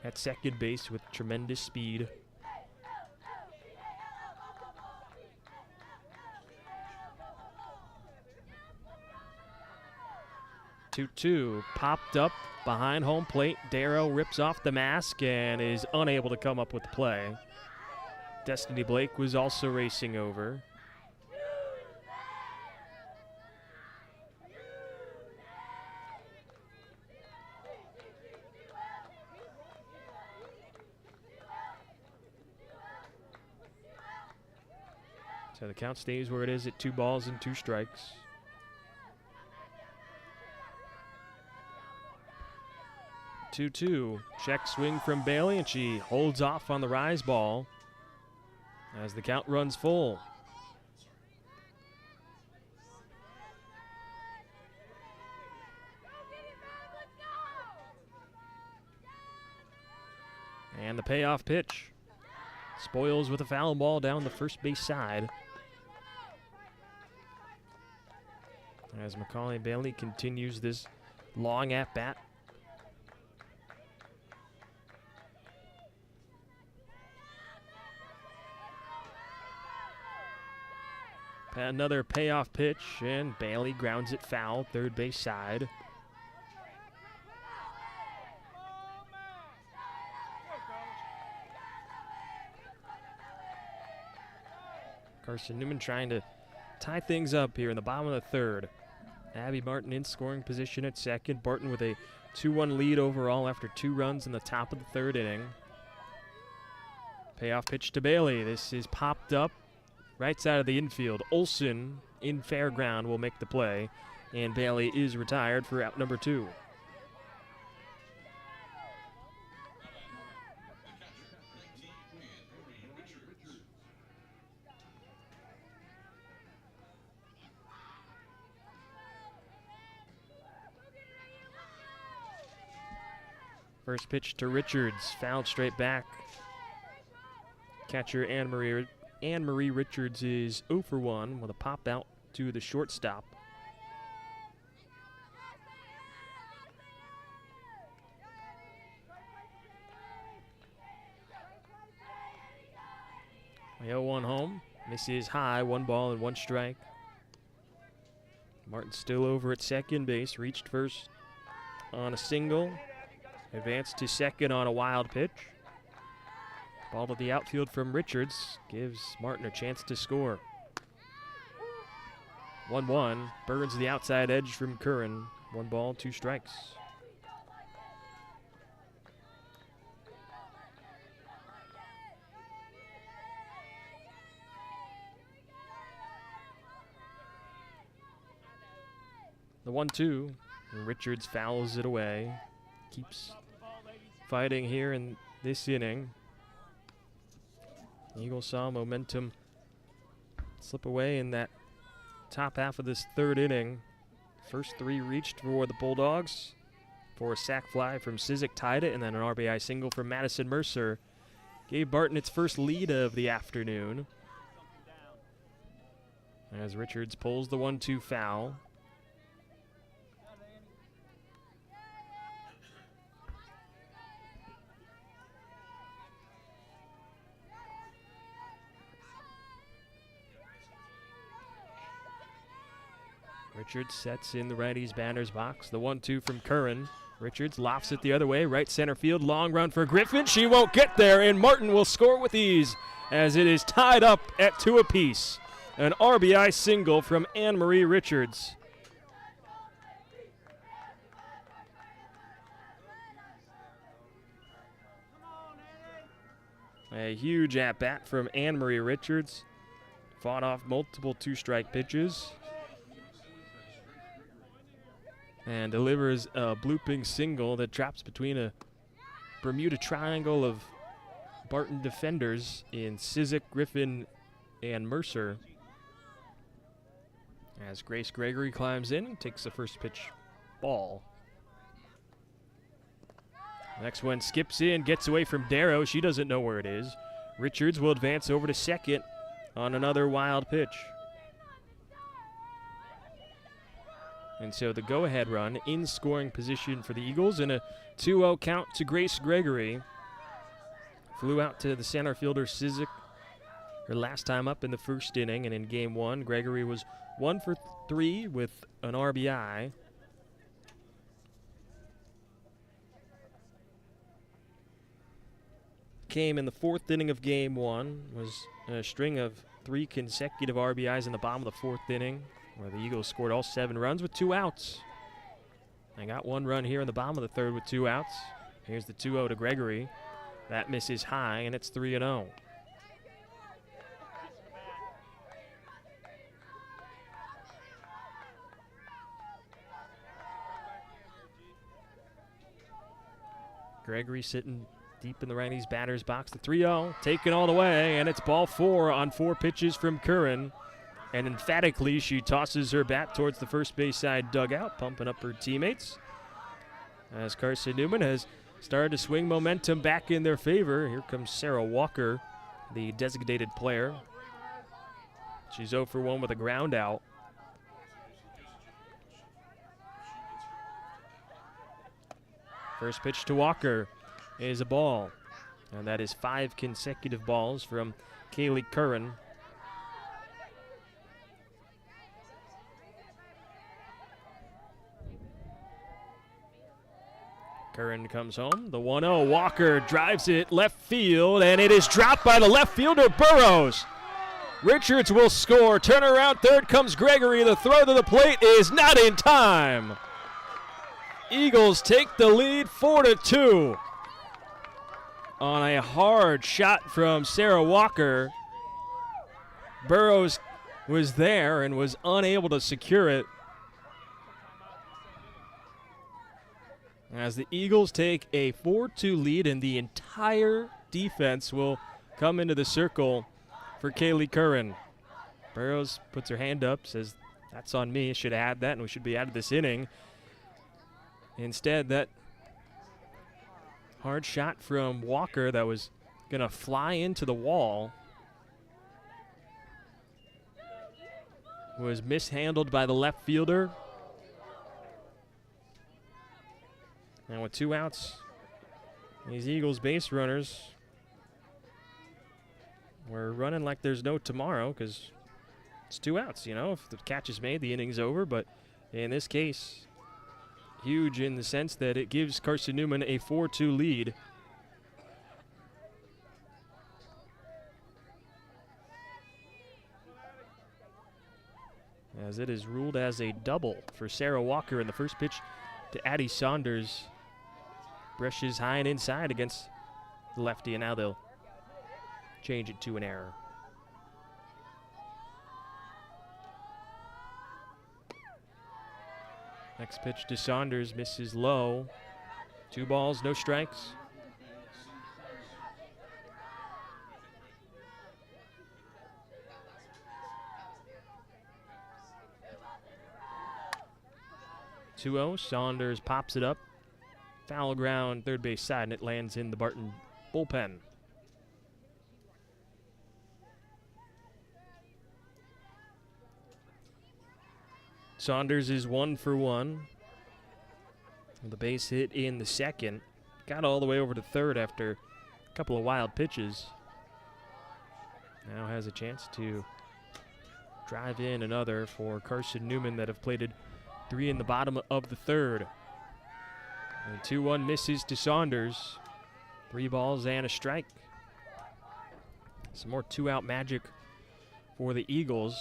S1: at second base with tremendous speed. 2-2, popped up behind home plate. Darrow rips off the mask and is unable to come up with the play. Destiny Blake was also racing over. So the count stays where it is at 2 balls and 2 strikes. 2-2. Check swing from Bailey, and she holds off on the rise ball as the count runs full. And the payoff pitch. Spoils with a foul ball down the first base side. As Macaulay Bailey continues this long at-bat. Another payoff pitch, and Bailey grounds it foul, third base side. Carson-Newman trying to tie things up here in the bottom of the third. Abby Barton in scoring position at second. Barton with a 2-1 lead overall after 2 runs in the top of the third inning. Payoff pitch to Bailey. This is popped up. Right side of the infield. Olson in fair ground will make the play, and Bailey is retired for out number 2. First pitch to Richards, fouled straight back. Catcher Anne-Marie Richards is 0 for 1 with a pop out to the shortstop. The 0-1 home. Misses high, 1 ball and 1 strike. Martin still over at second base, reached first on a single. advanced to second on a wild pitch. Ball to the outfield from Richards gives Martin a chance to score. 1-1. Burns the outside edge from Curran. 1 ball, 2 strikes. The 1-2. And Richards fouls it away. Keeps fighting here in this inning. Eagles saw momentum slip away in that top half of this 3rd inning. First 3 reached for the Bulldogs. For a sac fly from Cizik tied it, and then an RBI single from Madison Mercer gave Barton its first lead of the afternoon. As Richards pulls the 1-2 foul. Richards sets in the righty's batter's box. The 1-2 from Curran. Richards lofts it the other way. Right center field. Long run for Griffin. She won't get there, and Martin will score with ease as it is tied up at 2 apiece. An RBI single from Anne-Marie Richards. A huge at-bat from Anne-Marie Richards. Fought off multiple 2-strike pitches. And delivers a blooping single that drops between a Bermuda Triangle of Barton defenders in Cizik, Griffin, and Mercer. As Grace Gregory climbs in and takes the first pitch ball. Next one skips in, gets away from Darrow. She doesn't know where it is. Richards will advance over to second on another wild pitch. And so the go-ahead run in scoring position for the Eagles, and a 2-0 count to Grace Gregory. Flew out to the center fielder Cizik her last time up in the 1st inning, and in game 1, Gregory was 1 for 3 with an RBI. Came in the 4th inning of game 1, was a string of 3 consecutive RBIs in the bottom of the 4th inning, where the Eagles scored all 7 runs with 2 outs. They got 1 run here in the bottom of the 3rd with 2 outs. Here's the 2-0 to Gregory. That misses high, and it's 3-0. Gregory sitting deep in the righty's batter's box. The 3-0 taken all the way, and it's ball 4 on 4 pitches from Curran. And emphatically, she tosses her bat towards the first base side dugout, pumping up her teammates. As Carson-Newman has started to swing momentum back in their favor. Here comes Sarah Walker, the designated player. She's 0 for 1 with a ground out. First pitch to Walker is a ball. And that is 5 consecutive balls from Kaylee Curran. Curran comes home. The 1-0. Walker drives it left field, and it is dropped by the left fielder, Burrows. Richards will score. Turnaround third comes Gregory. The throw to the plate is not in time. Eagles take the lead 4-2 on a hard shot from Sarah Walker. Burrows was there and was unable to secure it. As the Eagles take a 4-2 lead, and the entire defense will come into the circle for Kaylee Curran. Burrows puts her hand up, says, "That's on me. I should have had that, and we should be out of this inning." Instead, that hard shot from Walker that was going to fly into the wall was mishandled by the left fielder. And with 2 outs, these Eagles base runners were running like there's no tomorrow, because it's 2 outs, you know. If the catch is made, the inning's over. But in this case, huge in the sense that it gives Carson-Newman a 4-2 lead. As it is ruled as a double for Sarah Walker in the first pitch to Addie Saunders. Brushes high and inside against the lefty, and now they'll change it to an error. Next pitch to Saunders, misses low. 2 balls, no strikes. Saunders pops it up. Foul ground, third base side, and it lands in the Barton bullpen. Saunders is 1 for 1. The base hit in the second. Got all the way over to third after a couple of wild pitches. Now has a chance to drive in another for Carson-Newman that have plated 3 in the bottom of the third. And 2-1 misses to Saunders. 3 balls and a strike. Some more 2-out magic for the Eagles.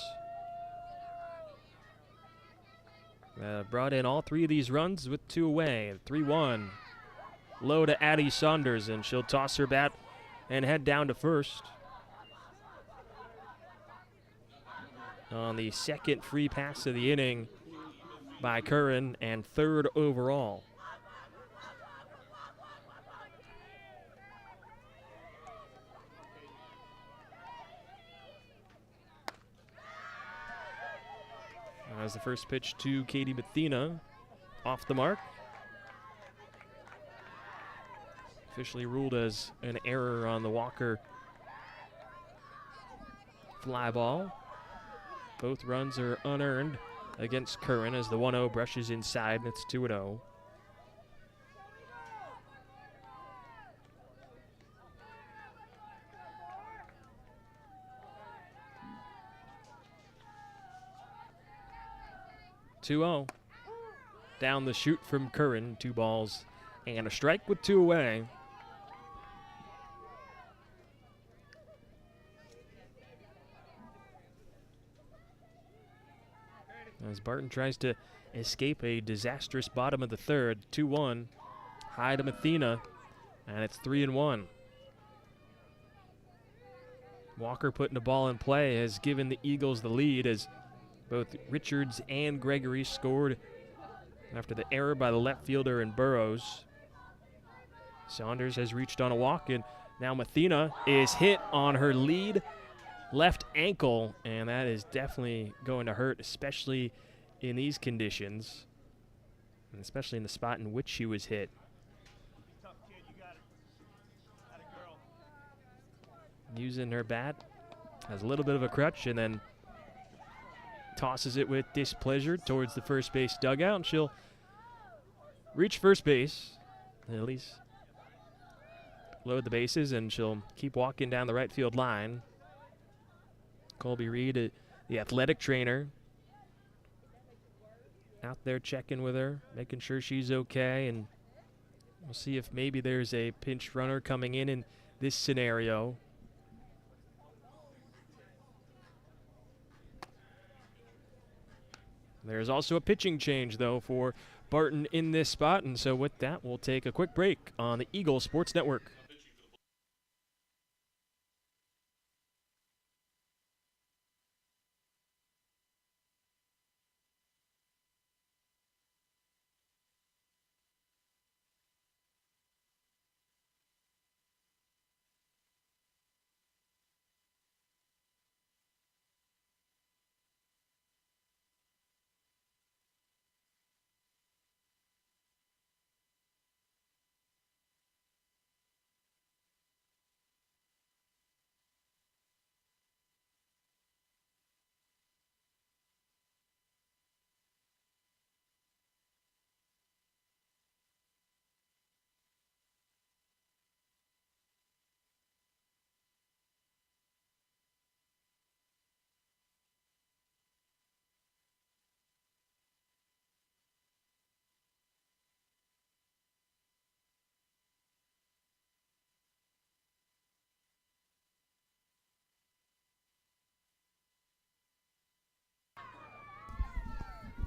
S1: Brought in all 3 of these runs with 2 away. 3-1. Low to Addie Saunders, and she'll toss her bat and head down to first. On the second free pass of the inning by Curran, and 3rd overall. As the first pitch to Katie Mathena, off the mark. Officially ruled as an error on the Walker fly ball. Both runs are unearned against Curran as the 1-0 brushes inside, and it's 2-0. Down the chute from Curran, 2 balls and a strike with 2 away. As Barton tries to escape a disastrous bottom of the third, 2-1, high to Mathena, and it's 3-1. Walker putting the ball in play has given the Eagles the lead as both Richards and Gregory scored after the error by the left fielder and Burrows. Saunders has reached on a walk, and now Mathena is hit on her lead left ankle, and that is definitely going to hurt, especially in these conditions, and especially in the spot in which she was hit.
S2: Tough kid, you got it. Atta girl.
S1: Using her bat, has a little bit of a crutch, and then tosses it with displeasure towards the first base dugout, and she'll reach first base, at least load the bases, and she'll keep walking down the right field line. Colby Reed, the athletic trainer, out there checking with her, making sure she's okay, and we'll see if maybe there's a pinch runner coming in this scenario. There's also a pitching change, though, for Barton in this spot, and so with that, we'll take a quick break on the Eagle Sports Network.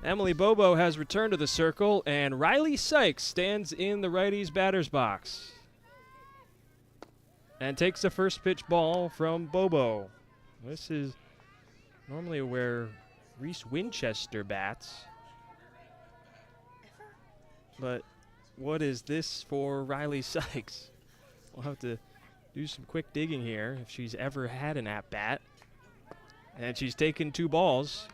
S1: Emily Bobo has returned to the circle, and Riley Sykes stands in the righty's batter's box and takes the first pitch ball from Bobo. This is normally where Reese Winchester bats. But what is this for Riley Sykes? We'll have to do some quick digging here if she's ever had an at-bat. And she's taken 2 balls.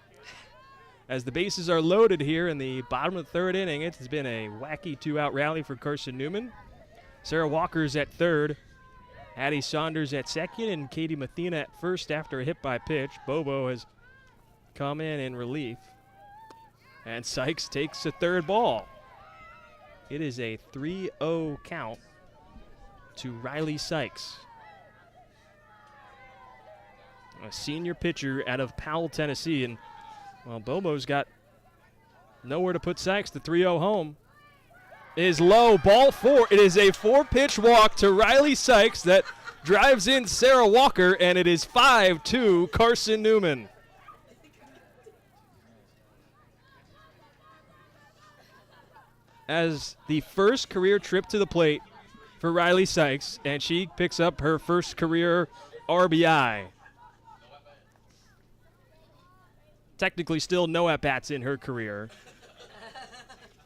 S1: As the bases are loaded here in the bottom of the 3rd inning, it has been a wacky 2-out rally for Carson-Newman. Sarah Walker's at 3rd, Addie Saunders at 2nd, and Katie Mathena at 1st after a hit by pitch. Bobo has come in relief. And Sykes takes a 3rd ball. It is a 3-0 count to Riley Sykes, a senior pitcher out of Powell, Tennessee. And well, Bobo's got nowhere to put Sykes. The 3-0 home is low. Ball 4. It is a 4-pitch walk to Riley Sykes that drives in Sarah Walker, and it is 5-2 Carson-Newman. As the first career trip to the plate for Riley Sykes, and she picks up her first career RBI. Technically still no at-bats in her career,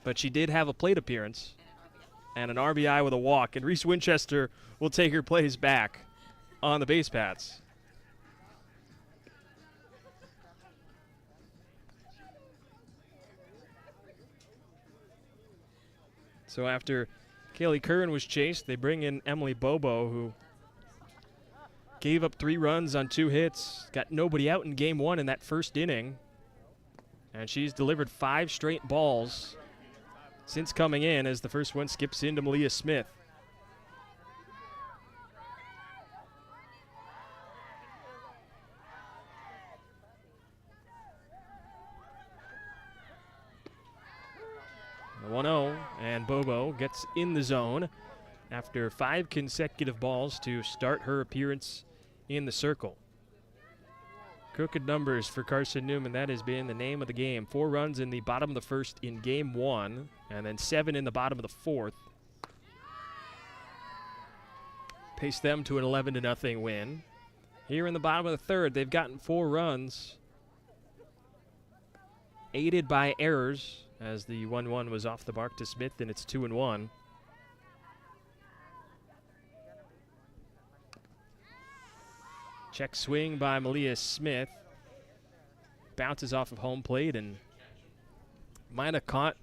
S1: but she did have a plate appearance and an RBI with a walk, and Reese Winchester will take her place back on the base paths. So after Kaylee Curran was chased, they bring in Emily Bobo, who gave up 3 runs on 2 hits, got nobody out in game 1 in that first inning, and she's delivered 5 straight balls since coming in, as the first one skips into Malia Smith. The 1-0, and Bobo gets in the zone after 5 consecutive balls to start her appearance in the circle. Crooked numbers for Carson-Newman. That has been the name of the game. 4 runs in the bottom of the first in game 1, and then 7 in the bottom of the 4th. Paced them to an 11-0 win. Here in the bottom of the 3rd, they've gotten 4 runs, aided by errors, as the 1-1 was off the mark to Smith, and it's 2-1. Check swing by Malia Smith. Bounces off of home plate and might have caught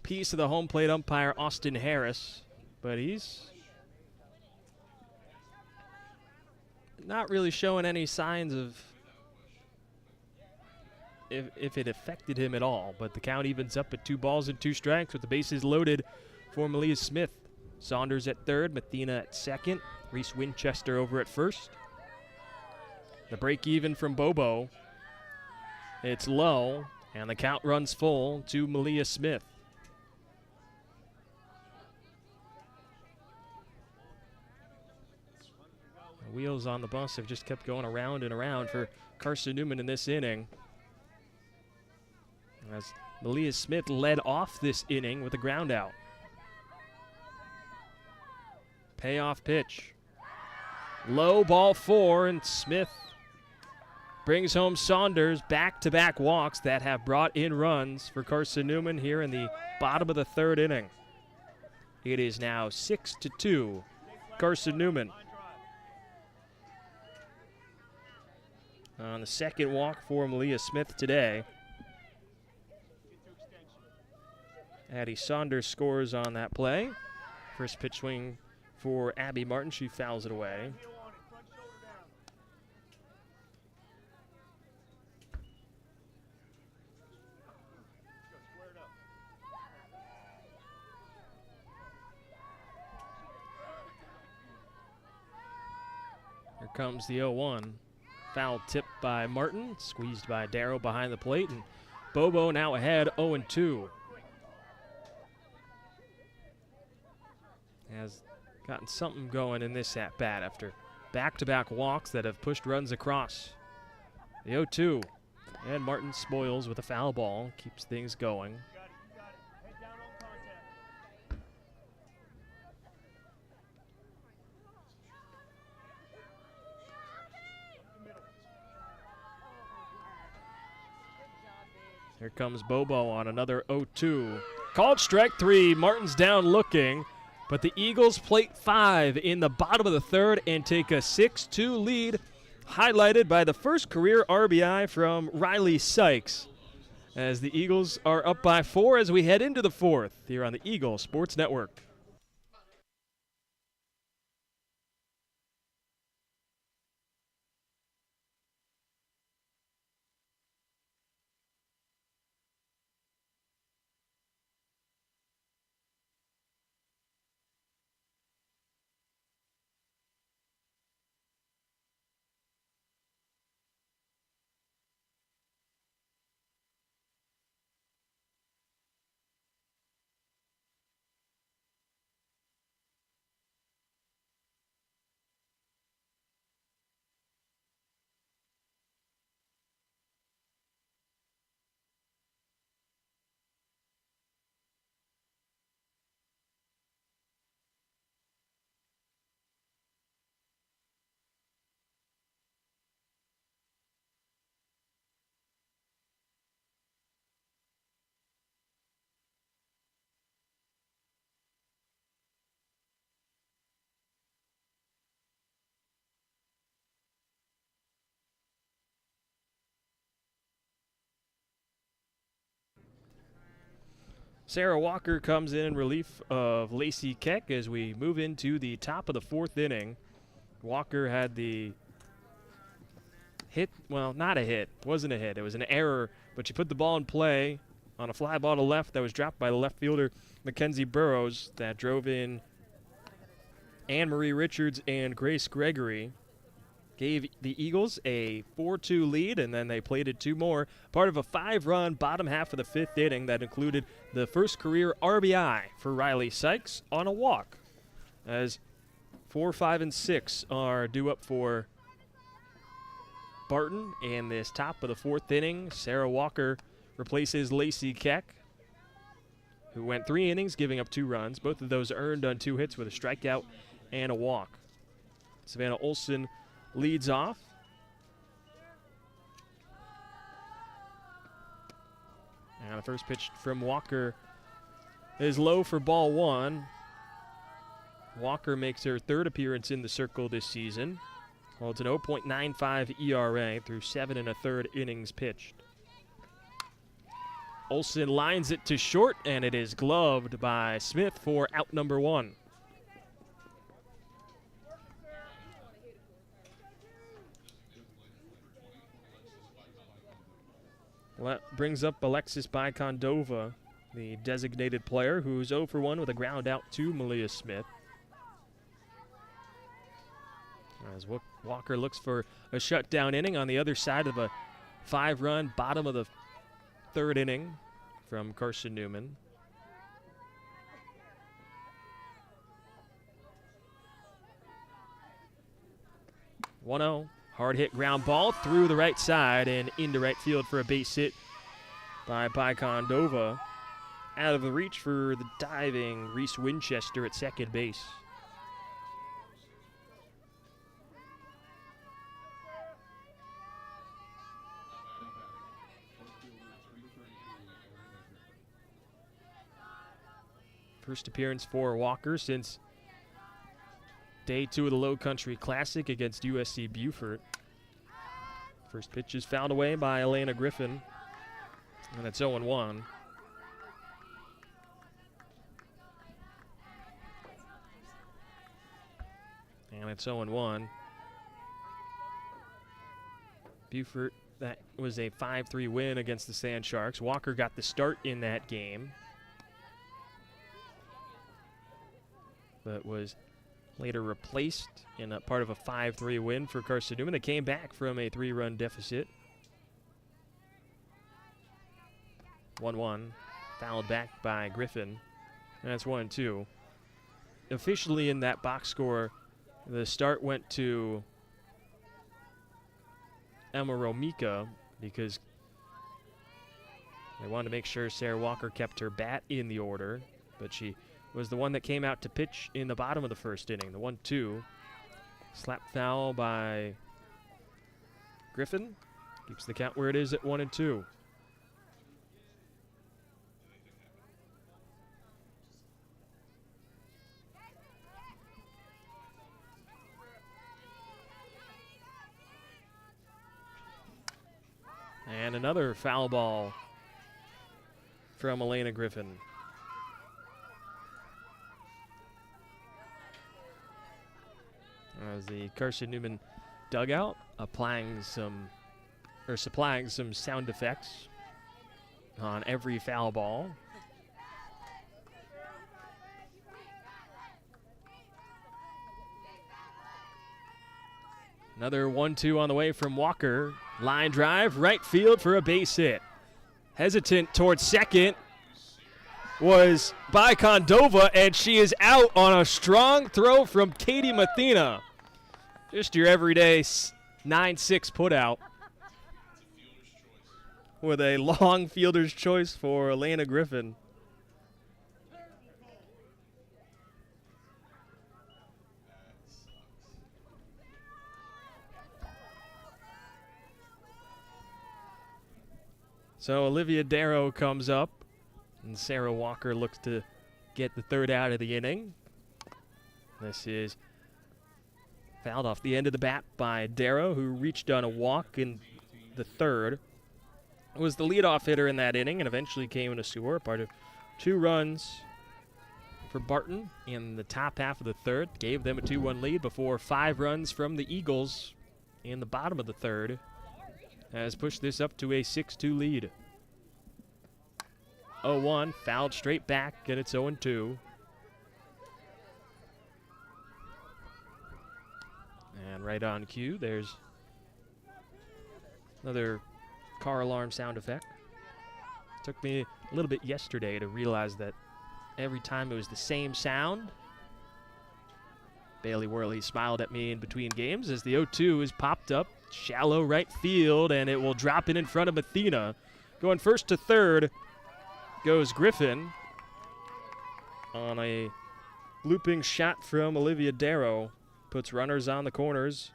S1: piece of the home plate umpire Austin Harris, but he's not really showing any signs of if it affected him at all. But the count evens up at 2 balls and 2 strikes with the bases loaded for Malia Smith. Saunders at 3rd, Mathena at 2nd, Reese Winchester over at 1st. The break even from Bobo. It's low, and the count runs full to Malia Smith. The wheels on the bus have just kept going around and around for Carson-Newman in this inning, as Malia Smith led off this inning with a ground out. Payoff pitch. Low, ball 4, and Smith brings home Saunders. Back-to-back walks that have brought in runs for Carson-Newman here in the bottom of the 3rd inning. It is now 6-2 Carson-Newman. On the 2nd walk for Malia Smith today. Addie Saunders scores on that play. First pitch swing for Abby Martin. She fouls it away. Here comes the 0-1. Foul tipped by Martin, squeezed by Darrow behind the plate, and Bobo now ahead 0-2. Has gotten something going in this at-bat after back-to-back walks that have pushed runs across. The 0-2 And Martin spoils with a foul ball, keeps things going.
S2: You got it. Head down on contact.
S1: Here comes Bobo on another 0-2. Called strike 3. Martin's down looking, but the Eagles plate 5 in the bottom of the third and take a 6-2 lead, highlighted by the first career RBI from Riley Sykes, as the Eagles are up by 4 as we head into the fourth here on the Eagle Sports Network. Sarah Walker comes in relief of Lacey Keck as we move into the top of the fourth inning. Walker had the hit, well, not a hit, wasn't a hit, it was an error, but she put the ball in play on a fly ball to left that was dropped by the left fielder Mackenzie Burrows that drove in Anne-Marie Richards and Grace Gregory. Gave the Eagles a 4-2 lead, and then they plated 2 more, part of a 5-run bottom half of the fifth inning that included the first career RBI for Riley Sykes on a walk, as 4, 5, and 6 are due up for Barton in this top of the fourth inning. Sarah Walker replaces Lacey Keck, who went 3 innings, giving up 2 runs. Both of those earned on 2 hits with a strikeout and a walk. Savannah Olson leads off. And the first pitch from Walker is low for ball 1. Walker makes her 3rd appearance in the circle this season. Holds an 0.95 ERA through 7 1/3 innings pitched. Olson lines it to short, and it is gloved by Smith for out number 1. Well, that brings up Alexis Bicondova, the designated player, who's 0 for 1 with a ground out to Malia Smith. As Walker looks for a shutdown inning on the other side of a 5-run bottom of the 3rd inning from Carson-Newman. One-0. Hard hit ground ball through the right side and into right field for a base hit by Bicondova. Out of the reach for the diving Reese Winchester at second base. First appearance for Walker since Day 2 of the Low Country Classic against USC Beaufort. First pitch is fouled away by Elena Griffin, and it's 0-1. And it's 0-1. Beaufort, that was a 5-3 win against the Sand Sharks. Walker got the start in that game, but was later replaced in a part of a 5-3 win for Carson-Newman. They came back from a 3-run deficit. 1-1, fouled back by Griffin, and that's 1-2. Officially in that box score, the start went to Emma Romika because They wanted to make sure Sarah Walker kept her bat in the order, but she was the one that came out to pitch in the bottom of the first inning. The 1-2. Slap foul by Griffin. Keeps the count where it is at 1-2. And another foul ball from Elena Griffin. As the Carson-Newman dugout supplying some sound effects on every foul ball. Another 1-2 on the way from Walker. Line drive, right field for a base hit. Hesitant towards second was by Condova, and she is out on a strong throw from Katie Mathena. Just your everyday 9-6 putout with a long fielder's choice for Elena Griffin. So Olivia Darrow comes up, and Sarah Walker looks to get the third out of the inning. This is fouled off the end of the bat by Darrow, who reached on a walk in the third. Was the leadoff hitter in that inning and eventually came in a score, part of 2 runs for Barton in the top half of the third. Gave them a 2-1 lead before 5 runs from the Eagles in the bottom of the third. Has pushed this up to a 6-2 lead. 0-1, fouled straight back, and it's 0-2. And right on cue, there's another car alarm sound effect. Took me a little bit yesterday to realize that every time it was the same sound. Bailey Worley smiled at me in between games as the 0-2 is popped up. Shallow right field, and it will drop in front of Athena. Going first to third goes Griffin on a looping shot from Olivia Darrow. Puts runners on the corners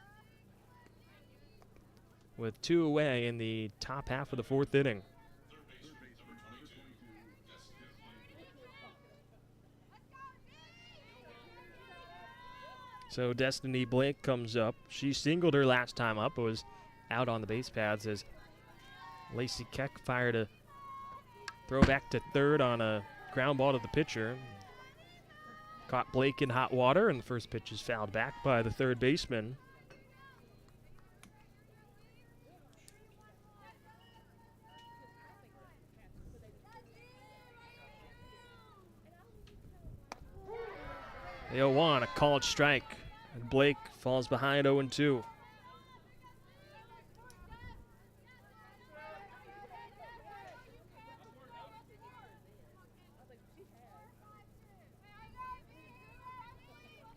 S1: with 2 away in the top half of the 4th inning. So Destiny Blake comes up. She singled her last time up, but was out on the base paths as Lacey Keck fired a throw back to third on a ground ball to the pitcher. Caught Blake in hot water, and the first pitch is fouled back by the third baseman. The 0-1, a called strike. And Blake falls behind 0-2.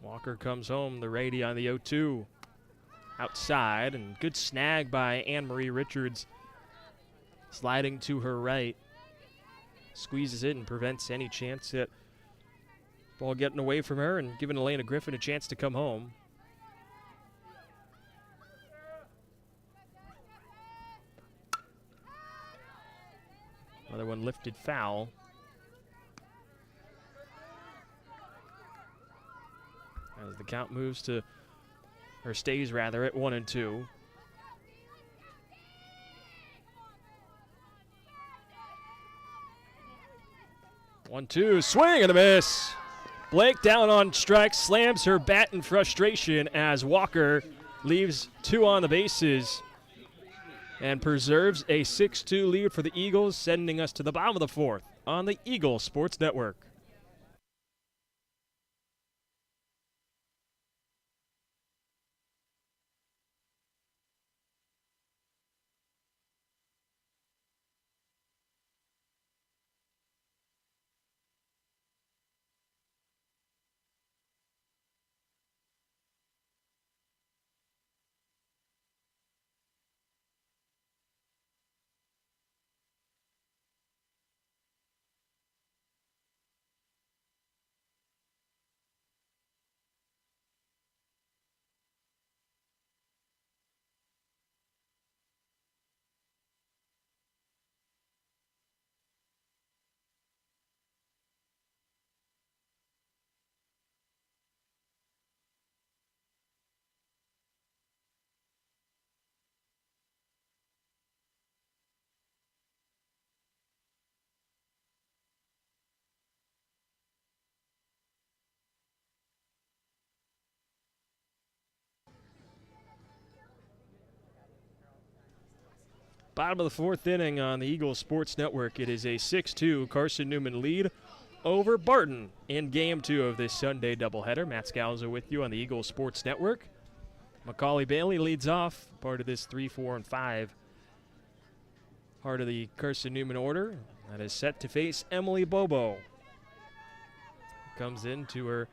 S1: Walker comes home, the righty on the 0-2. Outside, and good snag by Anne-Marie Richards. Sliding to her right. Squeezes it and prevents any chance at ball getting away from her and giving Elena Griffin a chance to come home. Another one lifted foul. As the count moves to, or stays rather, at 1-2. One-two, swing and a miss. Blake down on strikes, slams her bat in frustration as Walker leaves 2 on the bases and preserves a 6-2 lead for the Eagles, sending us to the bottom of the 4th on the Eagle Sports Network. Bottom of the fourth inning on the Eagles Sports Network. It is a 6-2 Carson-Newman lead over Barton in Game 2 of this Sunday doubleheader. Matt Scalzo with you on the Eagles Sports Network. Macaulay Bailey leads off, part of this 3, 4, and 5. Part of the Carson-Newman order that is set to face Emily Bobo. Comes into her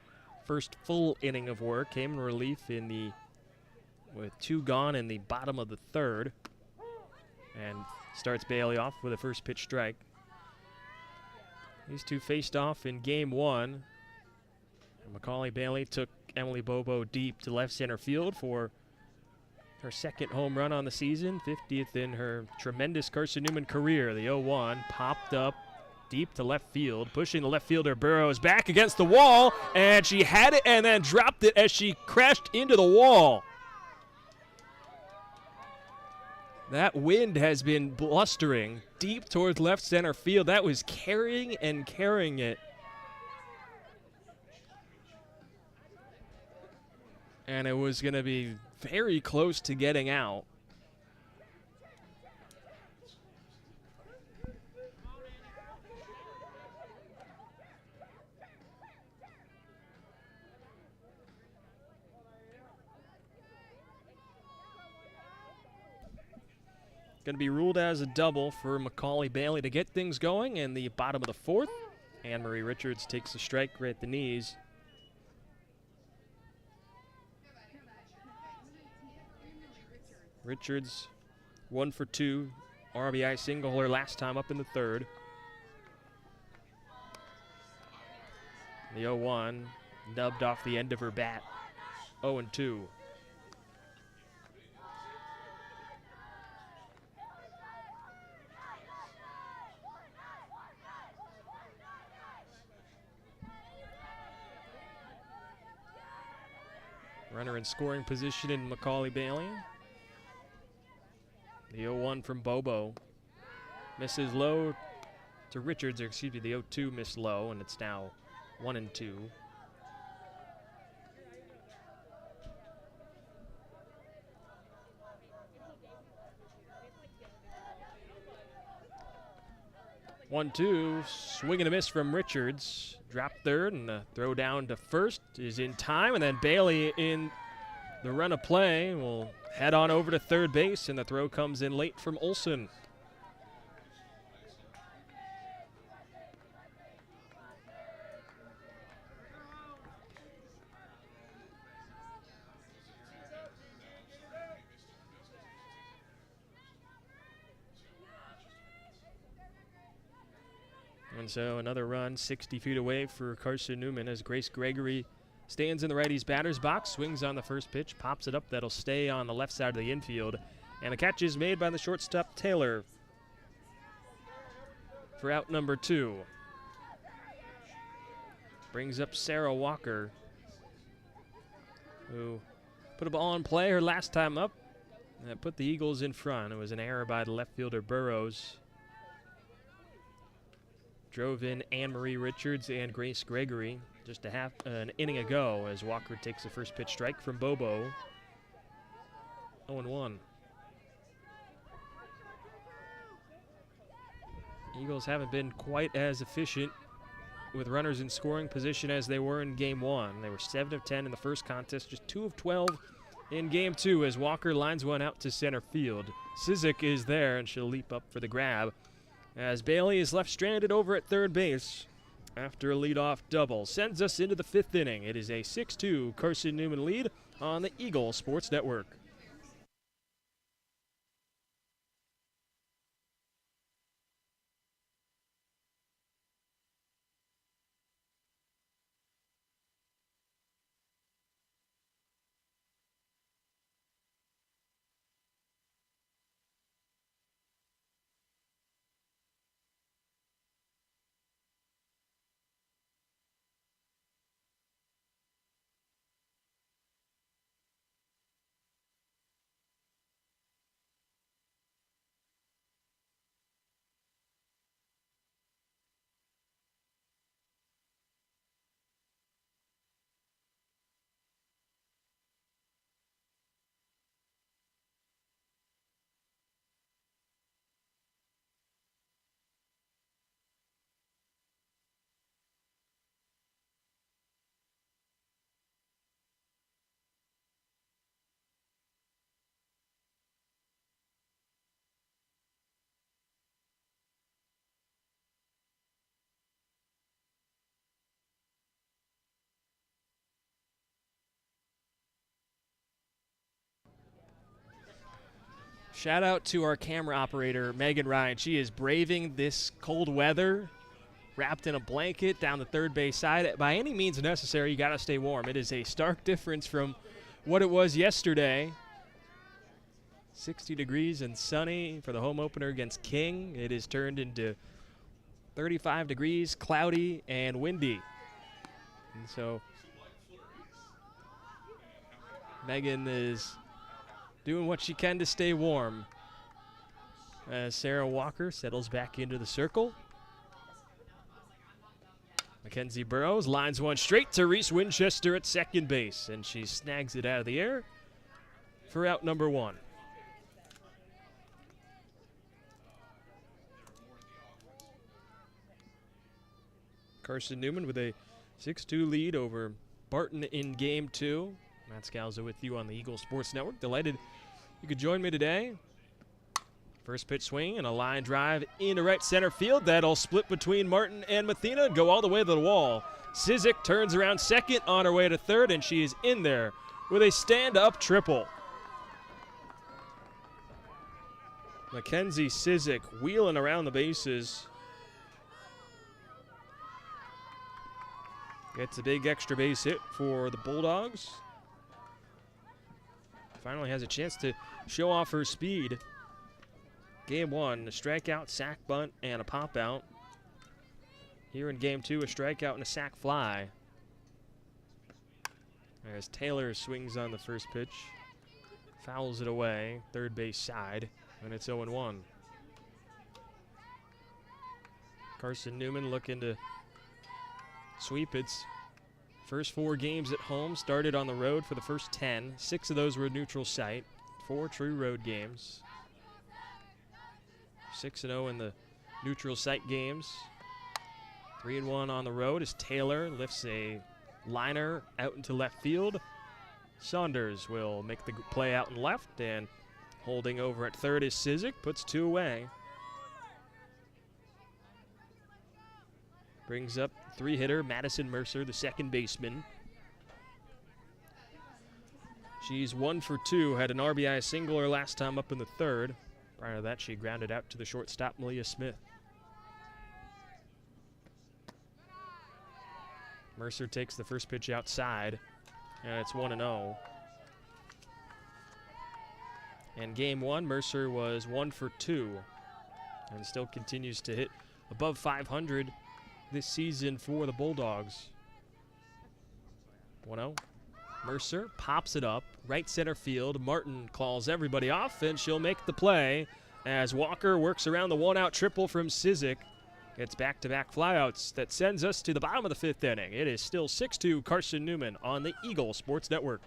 S1: first full inning of work, came in relief with 2 gone in the bottom of the third, and starts Bailey off with a first pitch strike. These two faced off in Game 1. And Macaulay Bailey took Emily Bobo deep to left center field for her second home run on the season, 50th in her tremendous Carson-Newman career. The 0-1 popped up deep to left field, pushing the left fielder Burrows back against the wall, and she had it and then dropped it as she crashed into the wall. That wind has been blustering deep towards left center field. That was carrying it. And it was going to be very close to getting out. Going to be ruled as a double for Macaulay Bailey to get things going in the bottom of the fourth. Anne-Marie Richards takes a strike right at the knees. Richards 1 for 2. RBI single her last time up in the third. The 0-1 nubbed off the end of her bat. 0-2. Runner in scoring position in Macaulay Bailey. The 0-1 from Bobo. Misses low to Richards, or excuse me, the 0-2 missed low, and it's now 1-2. One-two, swing and a miss from Richards. Drop third, and the throw down to first is in time, and then Bailey in the run of play will head on over to third base, and the throw comes in late from Olson. And so another run 60 feet away for Carson-Newman as Grace Gregory stands in the righty's batter's box, swings on the first pitch, pops it up. That'll stay on the left side of the infield. And the catch is made by the shortstop Taylor for out number 2. Brings up Sarah Walker, who put a ball in play her last time up. That put the Eagles in front. It was an error by the left fielder Burrows. Drove in Anne-Marie Richards and Grace Gregory just an inning ago as Walker takes the first pitch strike from Bobo. 0-1. Eagles haven't been quite as efficient with runners in scoring position as they were in Game 1. They were 7 of 10 in the first contest, just 2 of 12 in Game 2 as Walker lines one out to center field. Sizik is there, and she'll leap up for the grab as Bailey is left stranded over at third base after a leadoff double. Sends us into the 5th inning. It is a 6-2 Carson-Newman lead on the Eagle Sports Network. Shout out to our camera operator, Megan Ryan. She is braving this cold weather, wrapped in a blanket down the third base side. By any means necessary, you got to stay warm. It is a stark difference from what it was yesterday. 60 degrees and sunny for the home opener against King. It is turned into 35 degrees, cloudy, and windy. And so Megan is doing what she can to stay warm as Sarah Walker settles back into the circle. Mackenzie Burrows lines one straight to Reese Winchester at second base, and she snags it out of the air for out number one. Carson-Newman with a 6-2 lead over Barton in game two. Matt Scalzo with you on the Eagle Sports Network. Delighted you could join me today. First pitch swing and a line drive into right center field. That'll split between Martin and Mathena and go all the way to the wall. Sizik turns around second on her way to third, and she is in there with a stand-up triple. Mackenzie Sizik wheeling around the bases. Gets a big extra base hit for the Bulldogs. Finally has a chance to show off her speed. Game one, a strikeout, sac bunt, and a pop out. Here in game two, a strikeout and a sac fly. As Taylor swings on the first pitch, fouls it away, third base side, and it's 0-1. Carson-Newman looking to sweep its first 4 games at home, started on the road for the first 10. 6 of those were neutral site, 4 true road games. 6-0 in the neutral site games. 3-1 on the road as Taylor lifts a liner out into left field. Saunders will make the play out in left, and holding over at third is Sizik, puts 2 away. Brings up 3-hitter Madison Mercer, the second baseman. She's 1 for 2, had an RBI single her last time up in the third. Prior to that, she grounded out to the shortstop, Malia Smith. Mercer takes the first pitch outside, and it's 1-0. In game one, Mercer was 1 for 2 and still continues to hit above 500 this season for the Bulldogs. 1-0. Mercer pops it up, right center field. Martin calls everybody off, and she'll make the play as Walker works around the one-out triple from Sizik. Gets back-to-back flyouts. That sends us to the bottom of the 5th inning. It is still 6-2 Carson-Newman on the Eagle Sports Network.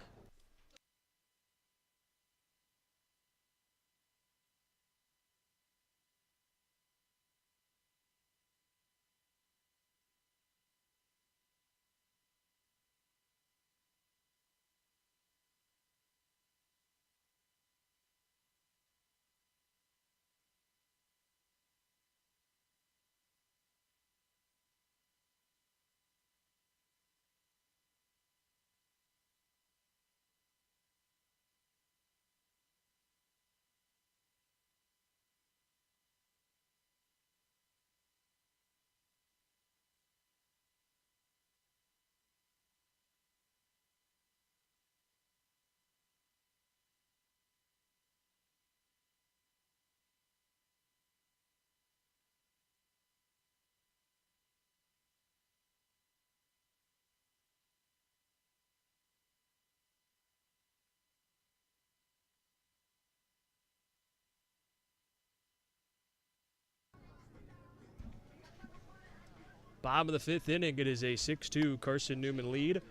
S1: Bottom of the 5th inning, it is a 6-2 Carson-Newman lead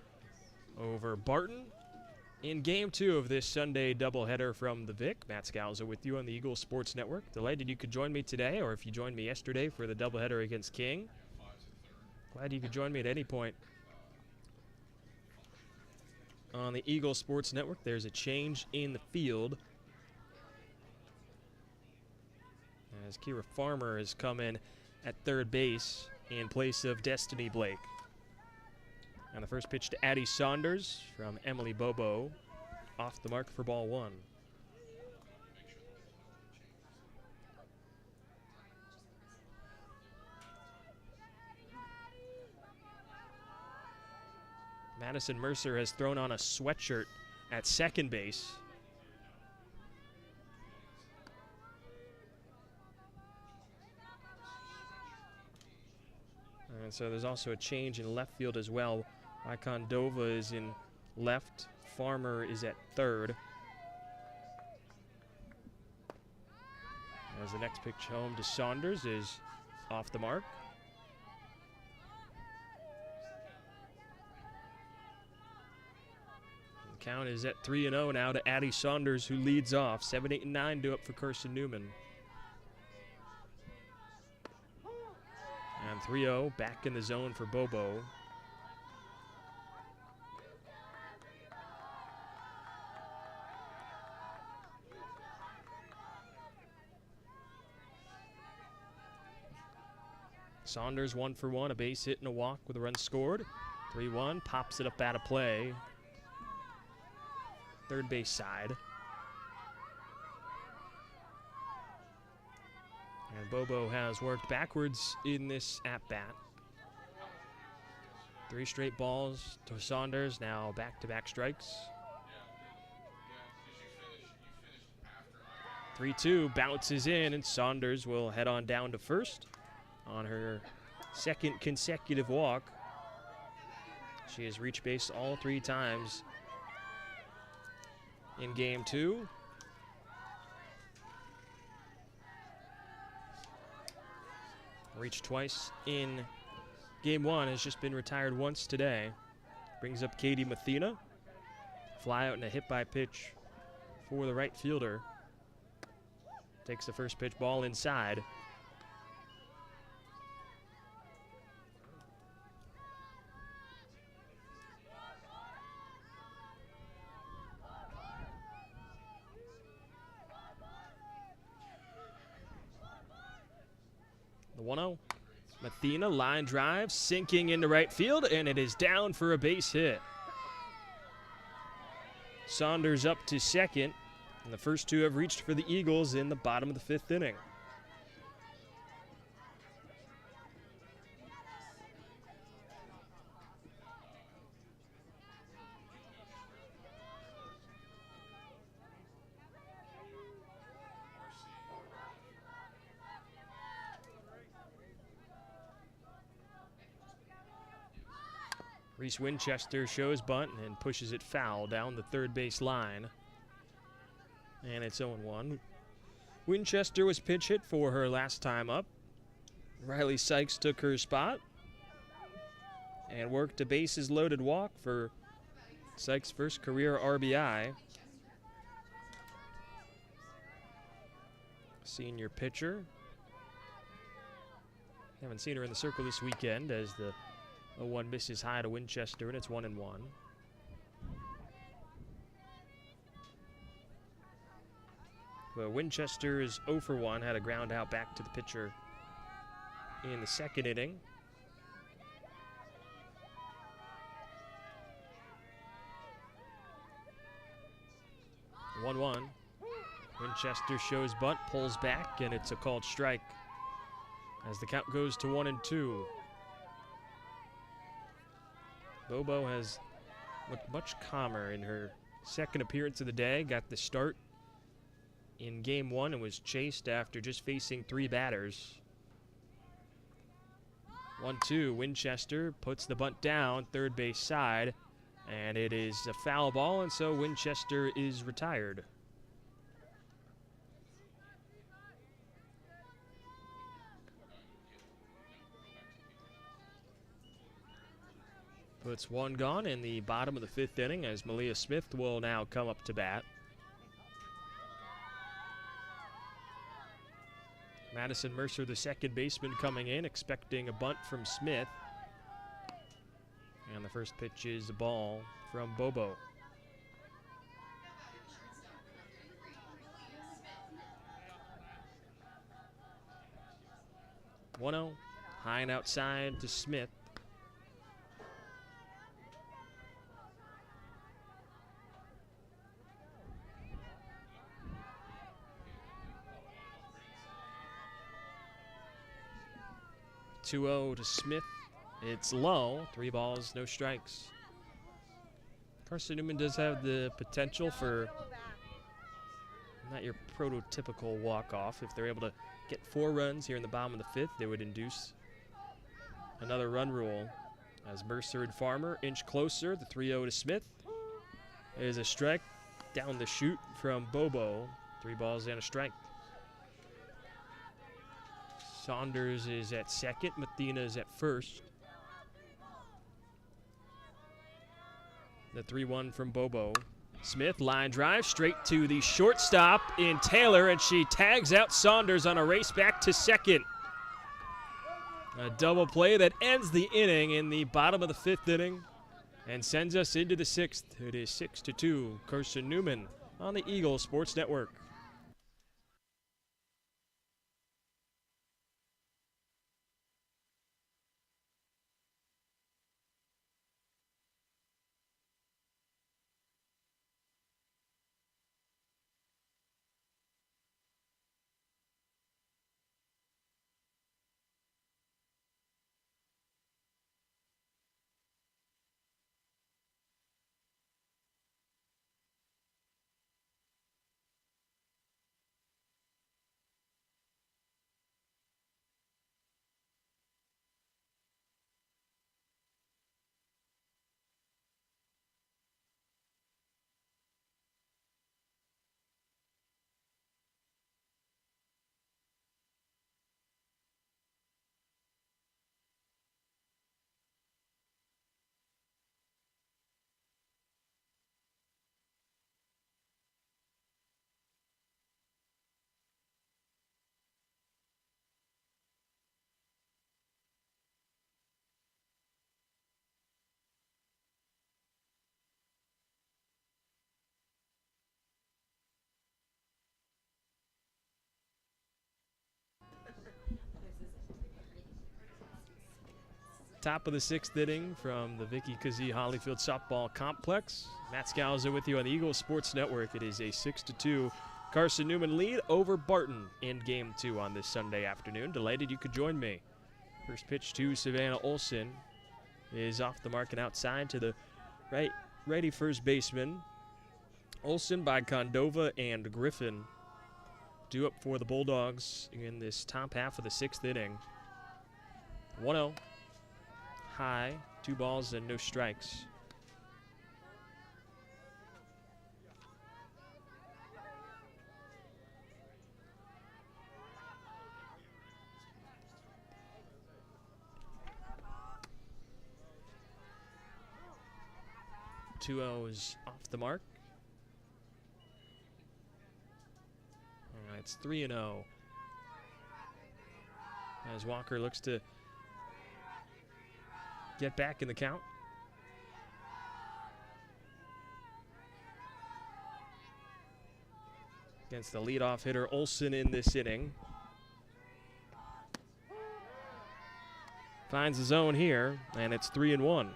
S1: over Barton. In game 2 of this Sunday doubleheader from the Vic, Matt Scalzo with you on the Eagle Sports Network. Delighted you could join me today, or if you joined me yesterday for the doubleheader against King. Glad you could join me at any point on the Eagle Sports Network. There's a change in the field as Kira Farmer has come in at third base in place of Destiny Blake. And the first pitch to Addie Saunders from Emily Bobo, off the mark for ball 1. Madison Mercer has thrown on a sweatshirt at second base. And so there's also a change in left field as well. Icondova is in left. Farmer is at third. As the next pitch home to Saunders is off the mark. The count is at 3-0 now to Addie Saunders, who leads off. 7, 8, and 9 do up for Carson-Newman. And 3-0 back in the zone for Bobo. Saunders 1 for 1, a base hit and a walk with a run scored. 3-1, pops it up out of play. Third base side. And Bobo has worked backwards in this at-bat. 3 straight balls to Saunders, now back-to-back strikes. 3-2, bounces in, and Saunders will head on down to first on her second consecutive walk. She has reached base all 3 times in game 2. Reached twice in game 1, has just been retired once today. Brings up Katie Mathena. Fly out and a hit by pitch for the right fielder. Takes the first pitch, ball inside. The 1-0. Mathena, line drive, sinking into right field, and it is down for a base hit. Saunders up to second, and the first 2 have reached for the Eagles in the bottom of the 5th inning. Reese Winchester shows bunt and pushes it foul down the third base line. And it's 0-1. Winchester was pinch hit for her last time up. Riley Sykes took her spot and worked a bases loaded walk for Sykes' first career RBI. Senior pitcher. Haven't seen her in the circle this weekend as the 0-1 misses high to Winchester, and it's 1-1. Well, Winchester is 0 for 1, had a ground out back to the pitcher in the second inning. One. Winchester shows bunt, pulls back, and it's a called strike as the count goes to 1-2. Bobo has looked much calmer in her second appearance of the day. Got the start in game 1 and was chased after just facing 3 batters. 1-2, Winchester puts the bunt down, third base side, and it is a foul ball, and so Winchester is retired. Puts 1 gone in the bottom of the 5th inning as Malia Smith will now come up to bat. Madison Mercer, the second baseman, coming in, expecting a bunt from Smith. And the first pitch is a ball from Bobo. One-0, high and outside to Smith. Two-0 to Smith. It's low. 3 balls, no strikes. Carson-Newman does have the potential for not your prototypical walk-off. If they're able to get 4 runs here in the bottom of the 5th, they would induce another run rule. As Mercer and Farmer inch closer, the 3-0 to Smith. There's a strike down the chute from Bobo. 3 balls and a strike. Saunders is at second. Mathena is at first. The 3-1 from Bobo. Smith, line drive, straight to the shortstop in Taylor, and she tags out Saunders on a race back to second. A double play that ends the inning in the bottom of the 5th inning and sends us into the 6th. It is 6-2, Carson-Newman on the Eagle Sports Network. Top of the 6th inning from the Vicky Kazee Hollyfield Softball Complex. Matt Scalzo with you on the Eagle Sports Network. It is a 6-2 Carson-Newman lead over Barton in Game 2 on this Sunday afternoon. Delighted you could join me. First pitch to Savannah Olson is off the mark and outside to the righty first baseman. Olson by Condova and Griffin due up for the Bulldogs in this top half of the 6th inning. 1-0. High, 2 balls and no strikes. Two is off the mark. All right, it's 3-0. As Walker looks to get back in the count. Against the leadoff hitter Olson in this inning. Finds the zone here, and it's 3-1.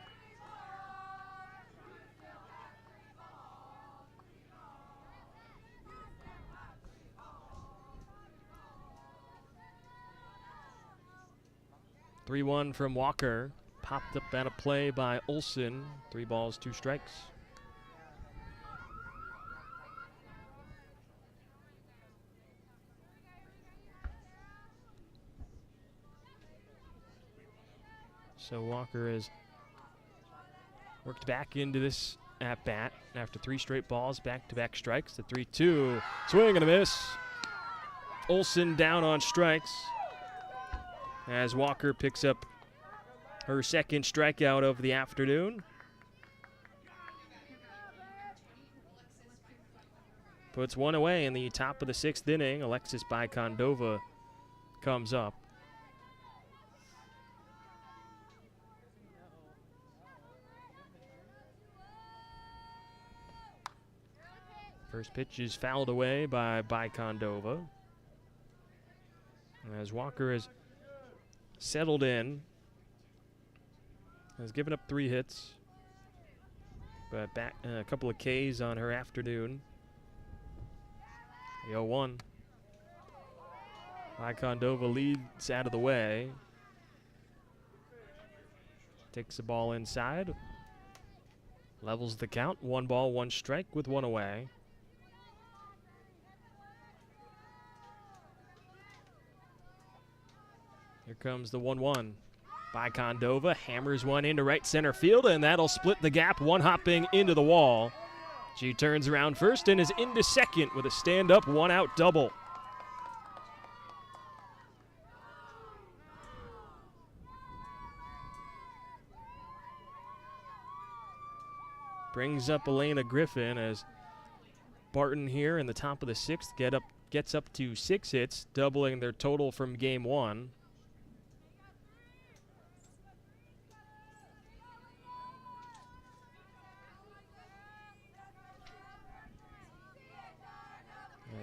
S1: Three-1 from Walker. Popped up at a play by Olson. 3 balls, 2 strikes. So Walker has worked back into this at-bat after 3 straight balls, back-to-back strikes. The 3-2, swing and a miss. Olson down on strikes as Walker picks up her 2nd strikeout of the afternoon. Puts 1 away in the top of the 6th inning. Alexis by Condova comes up. First pitch is fouled away by Condova. As Walker has settled in, has given up 3 hits, but back a couple of Ks on her afternoon. The 0-1. Condova leads out of the way. Takes the ball inside. Levels the count. 1 ball, 1 strike with 1 away. Here comes the 1-1. By Condova, hammers one into right center field, and that'll split the gap, one hopping into the wall. She turns around first and is into second with a stand-up, 1-out double. Brings up Elena Griffin as Barton here in the top of the 6th gets up to 6 hits, doubling their total from game 1.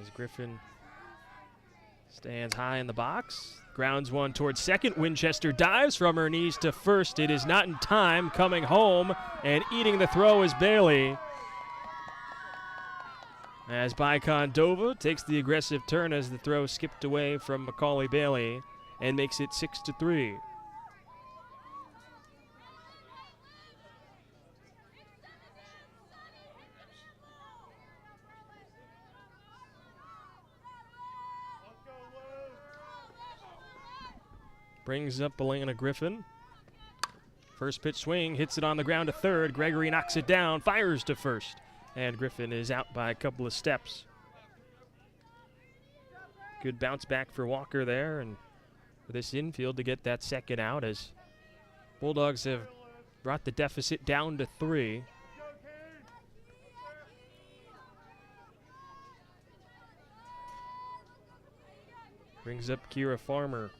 S1: As Griffin stands high in the box, grounds one towards second. Winchester dives from her knees to first. It is not in time. Coming home and eating the throw is Bailey. As Condova takes the aggressive turn as the throw skipped away from Macaulay Bailey and makes it 6-3. Brings up Elena Griffin. First pitch swing, hits it on the ground to third. Gregory knocks it down, fires to first. And Griffin is out by a couple of steps. Good bounce back for Walker there, and for this infield to get that second out as Bulldogs have brought the deficit down to 3. Brings up Kira Farmer,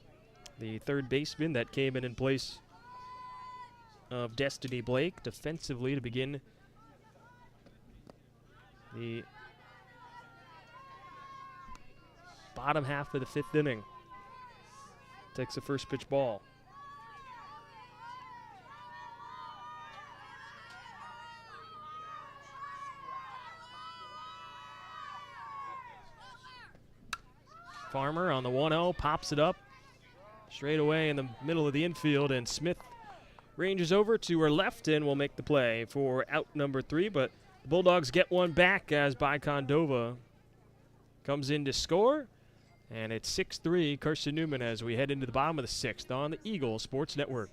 S1: the third baseman that came in place of Destiny Blake defensively to begin the bottom half of the 5th inning. Takes the first pitch ball. Farmer on the 1-0, pops it up straight away in the middle of the infield, and Smith ranges over to her left and will make the play for out number 3, but the Bulldogs get one back as Condova comes in to score, and it's 6-3 Carson-Newman as we head into the bottom of the 6th on the Eagle Sports Network.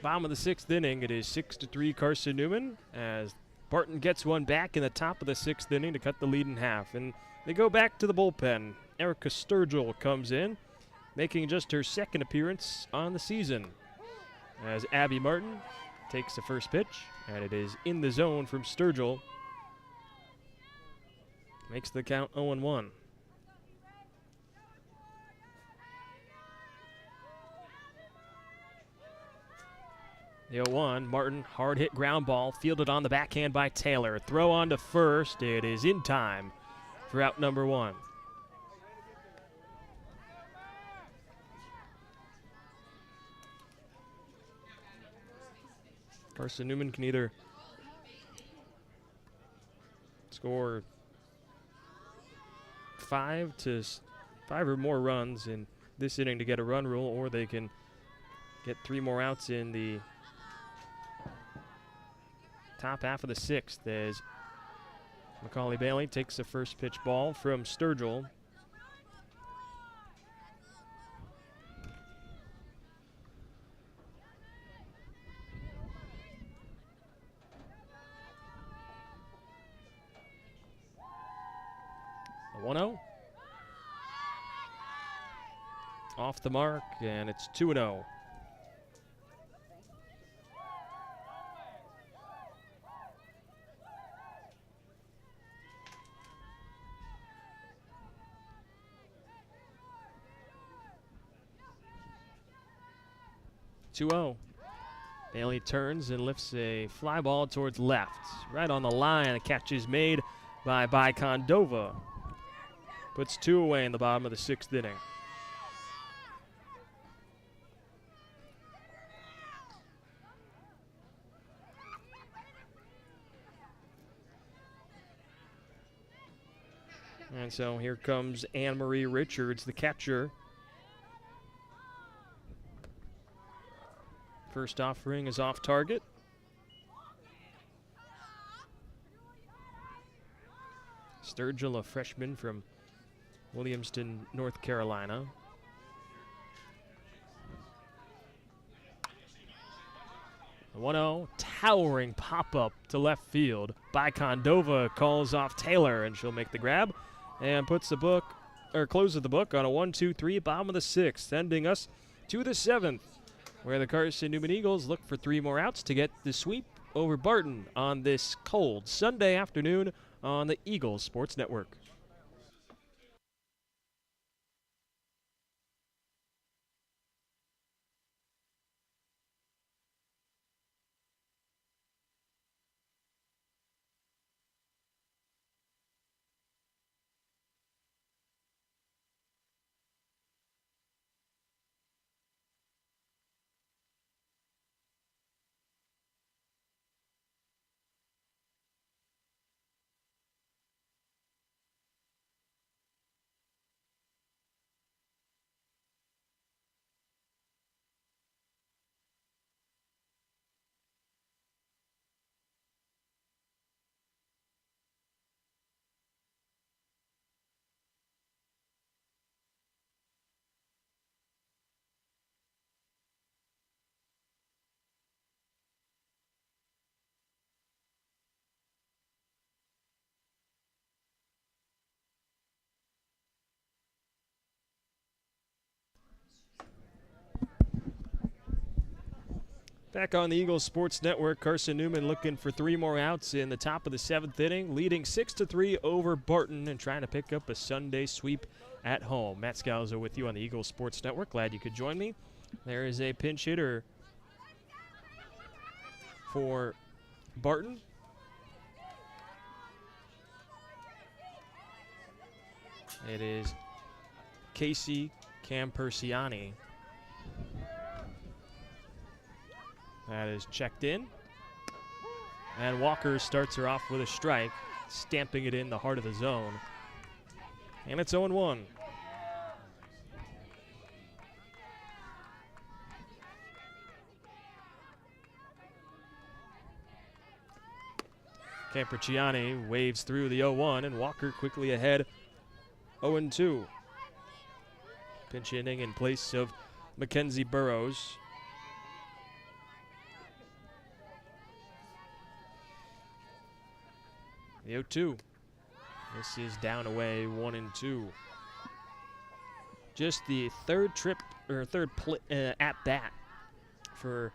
S1: Bottom of the 6th inning, it is 6-3 Carson-Newman as Barton gets one back in the top of the 6th inning to cut the lead in half. And they go back to the bullpen. Erica Sturgill comes in, making just her 2nd appearance on the season. As Abby Martin takes the first pitch, and it is in the zone from Sturgill. Makes the count 0-1. The 0-1, Martin, hard hit ground ball, fielded on the backhand by Taylor. Throw on to first, it is in time for out number 1. Carson-Newman can either score 5 or more runs in this inning to get a run rule, or they can get 3 more outs in the top half of the 6th as Macaulay Bailey takes the first pitch ball from Sturgill. The 1-0. Off the mark, and it's 2-0. Bailey turns and lifts a fly ball towards left. Right on the line, a catch is made by Condova. Puts 2 away in the bottom of the 6th inning. And so here comes Anne-Marie Richards, the catcher. First offering is off target. Sturgill, a freshman from Williamston, North Carolina. The 1-0, towering pop-up to left field by Condova, calls off Taylor, and she'll make the grab and puts the book, or closes the book on a 1-2-3, bottom of the 6th, sending us to the 7th, where the Carson-Newman Eagles look for 3 more outs to get the sweep over Barton on this cold Sunday afternoon on the Eagles Sports Network. Back on the Eagles Sports Network, Carson-Newman looking for 3 more outs in the top of the 7th inning, leading 6-3 over Barton and trying to pick up a Sunday sweep at home. Matt Scalzo with you on the Eagles Sports Network. Glad you could join me. There is a pinch hitter for Barton. It is Casey Camperciani. That is checked in. And Walker starts her off with a strike, stamping it in the heart of the zone. And it's 0-1. Camperciani waves through the 0-1, and Walker quickly ahead 0-2. Pinch hitting in place of Mackenzie Burrows. The 0-2. This is down away 1-2. Just the third at bat for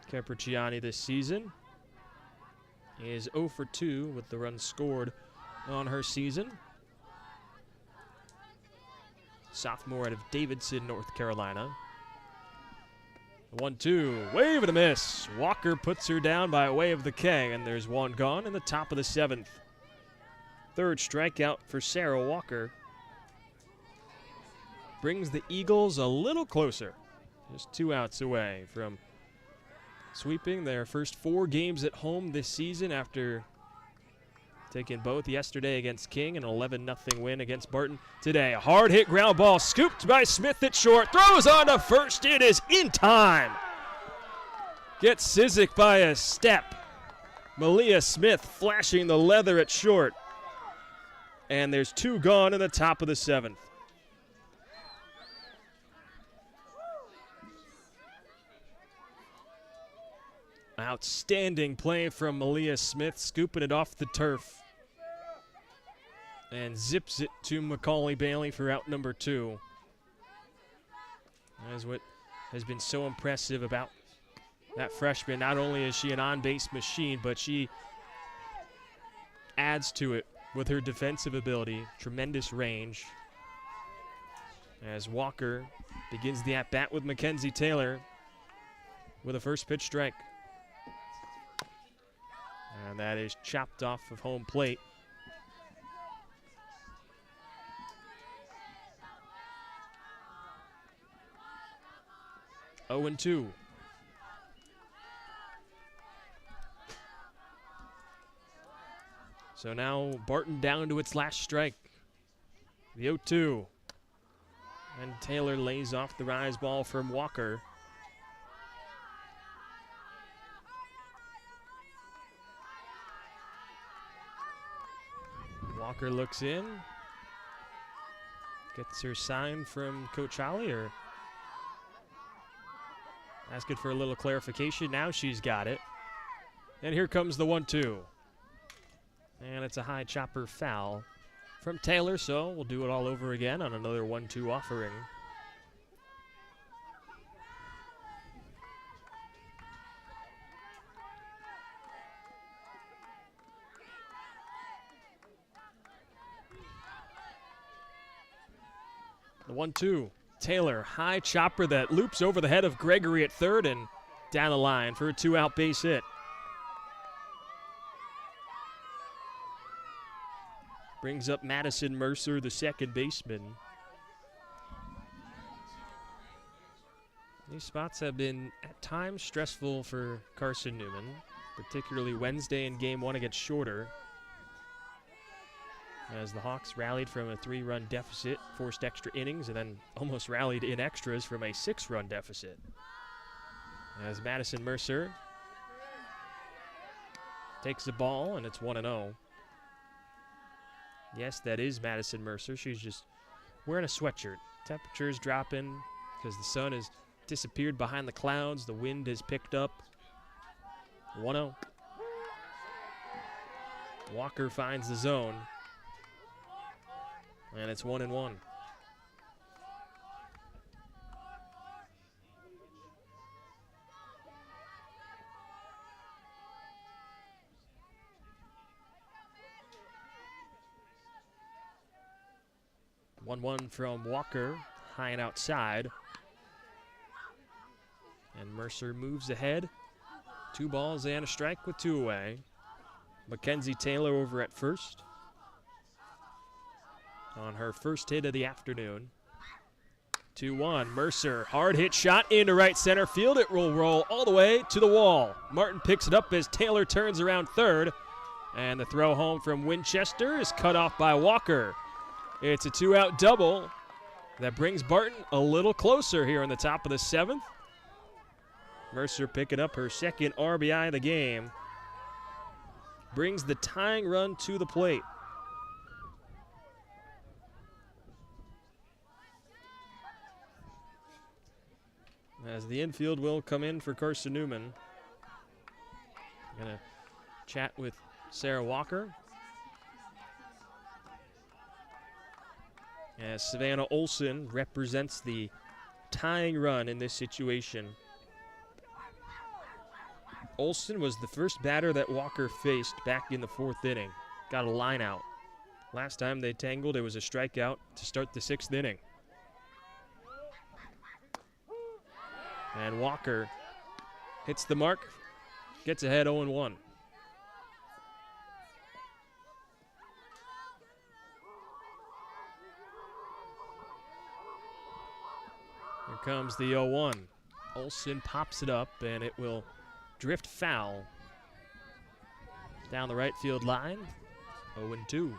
S1: Camperciani this season. He is 0 for 2 with the runs scored on her season. Sophomore out of Davidson, North Carolina. 1-2, wave and a miss. Walker puts her down by way of the K, and there's one gone in the top of the 7th. Third strikeout for Sarah Walker. Brings the Eagles a little closer. Just 2 outs away from sweeping their first 4 games at home this season after taking both yesterday against King, an 11-0 win against Barton today. A hard hit ground ball scooped by Smith at short. Throws on to first. It is in time. Gets Sizik by a step. Malia Smith flashing the leather at short. And there's 2 gone in the top of the 7th. Outstanding play from Malia Smith, scooping it off the turf. And zips it to Macaulay Bailey for out number 2. That is what has been so impressive about that freshman. Not only is she an on-base machine, but she adds to it with her defensive ability, tremendous range. As Walker begins the at-bat with Mackenzie Taylor with a first pitch strike. And that is chopped off of home plate. Oh and 2. So now Barton down to its last strike. The 0-2. And Taylor lays off the rise ball from Walker. Walker looks in. Gets her sign from Coach Holly, or asking for a little clarification. Now she's got it. And here comes the 1-2. And it's a high chopper foul from Taylor, so we'll do it all over again on another 1-2 offering. The 1-2. Taylor, high chopper that loops over the head of Gregory at third and down the line for a 2-out base hit. Brings up Madison Mercer, the second baseman. These spots have been at times stressful for Carson-Newman, particularly Wednesday in Game 1 against Shorter, as the Hawks rallied from a 3-run deficit, forced extra innings, and then almost rallied in extras from a 6-run deficit. As Madison Mercer takes the ball, and it's 1-0. Yes, that is Madison Mercer. She's just wearing a sweatshirt. Temperature's dropping because the sun has disappeared behind the clouds. The wind has picked up. 1-0. Walker finds the zone. And it's 1-1. One from Walker, high and outside. And Mercer moves ahead. 2 balls and a strike with 2 away. Mackenzie Taylor over at first on her first hit of the afternoon. 2-1. Mercer, hard hit shot into right center field. It will roll all the way to the wall. Martin picks it up as Taylor turns around third. And the throw home from Winchester is cut off by Walker. It's a 2-out double that brings Barton a little closer here in the top of the 7th. Mercer picking up her second RBI of the game. Brings the tying run to the plate. As the infield will come in for Carson-Newman. Gonna chat with Sarah Walker. As Savannah Olson represents the tying run in this situation. Olson was the first batter that Walker faced back in the 4th inning. Got a line out. Last time they tangled, it was a strikeout to start the 6th inning. And Walker hits the mark, gets ahead 0-1. Here comes the 0-1. Olson pops it up, and it will drift foul down the right field line. 0-2.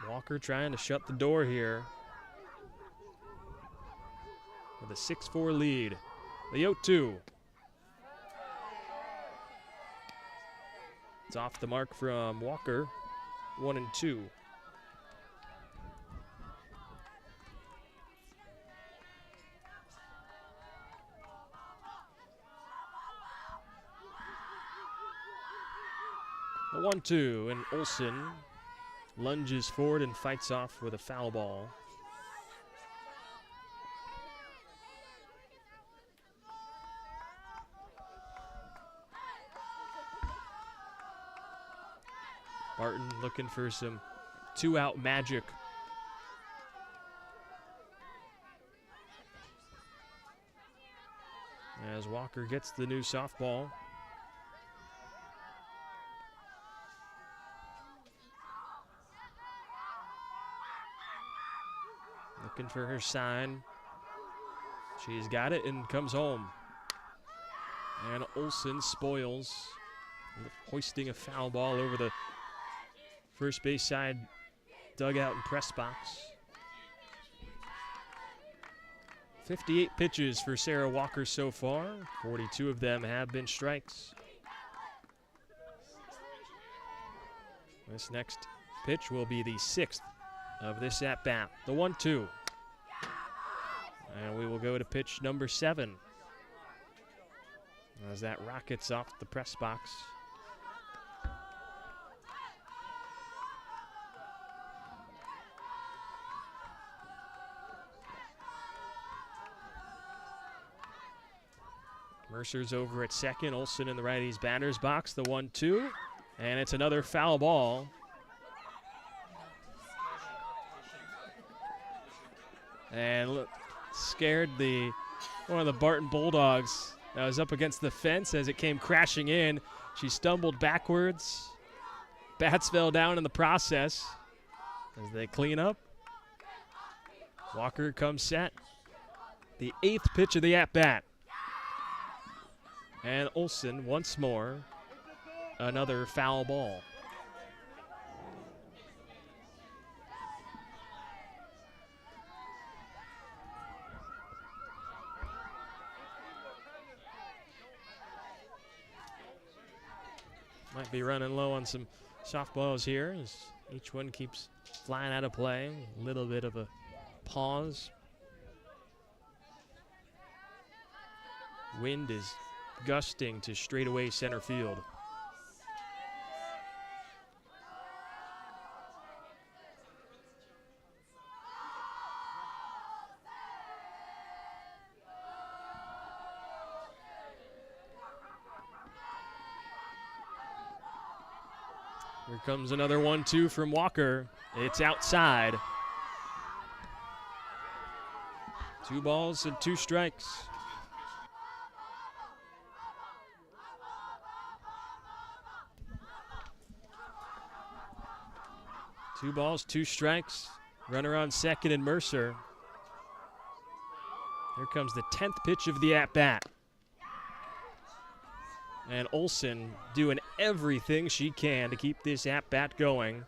S1: Walker trying to shut the door here with a 6-4 lead. The 0-2. It's off the mark from Walker. 1-2. The 1-2, and Olsen lunges forward and fights off with a foul ball. Barton looking for some two-out magic. As Walker gets the new softball. Looking for her sign. She's got it and comes home. And Olsen spoils, hoisting a foul ball over the first base side dugout and press box. 58 pitches for Sarah Walker so far. 42 of them have been strikes. This next pitch will be the 6th of this at-bat. The 1-2. And we will go to pitch number 7. As that rockets off the press box. Mercer's over at second. Olsen in the righty's batter's box. The 1-2. And it's another foul ball. And look, scared one of the Barton Bulldogs that was up against the fence as it came crashing in. She stumbled backwards. Bats fell down in the process as they clean up. Walker comes set. The 8th pitch of the at-bat. And Olsen once more, another foul ball. Might be running low on some softballs here as each one keeps flying out of play. A little bit of a pause. Wind is gusting to straightaway center field. Here comes another 1-2 from Walker. It's outside. 2 balls and 2 strikes. Two balls, 2 strikes. Runner on second and Mercer. Here comes the 10th pitch of the at-bat. And Olsen doing everything she can to keep this at-bat going.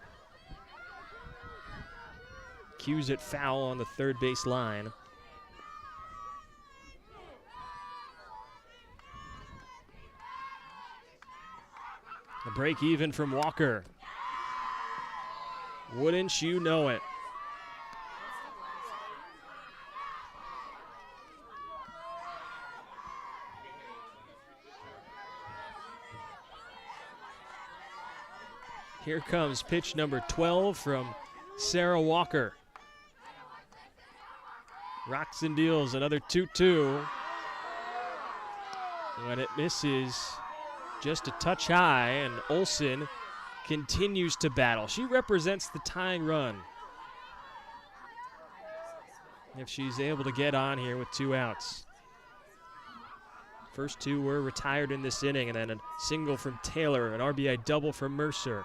S1: Cues it foul on the third base line. A break even from Walker. Wouldn't you know it? Here comes pitch number 12 from Sarah Walker. Rocks and deals, another 2-2. When it misses just a touch high, and Olsen continues to battle. She represents the tying run. If she's able to get on here with 2 outs. First 2 were retired in this inning, and then a single from Taylor, an RBI double from Mercer.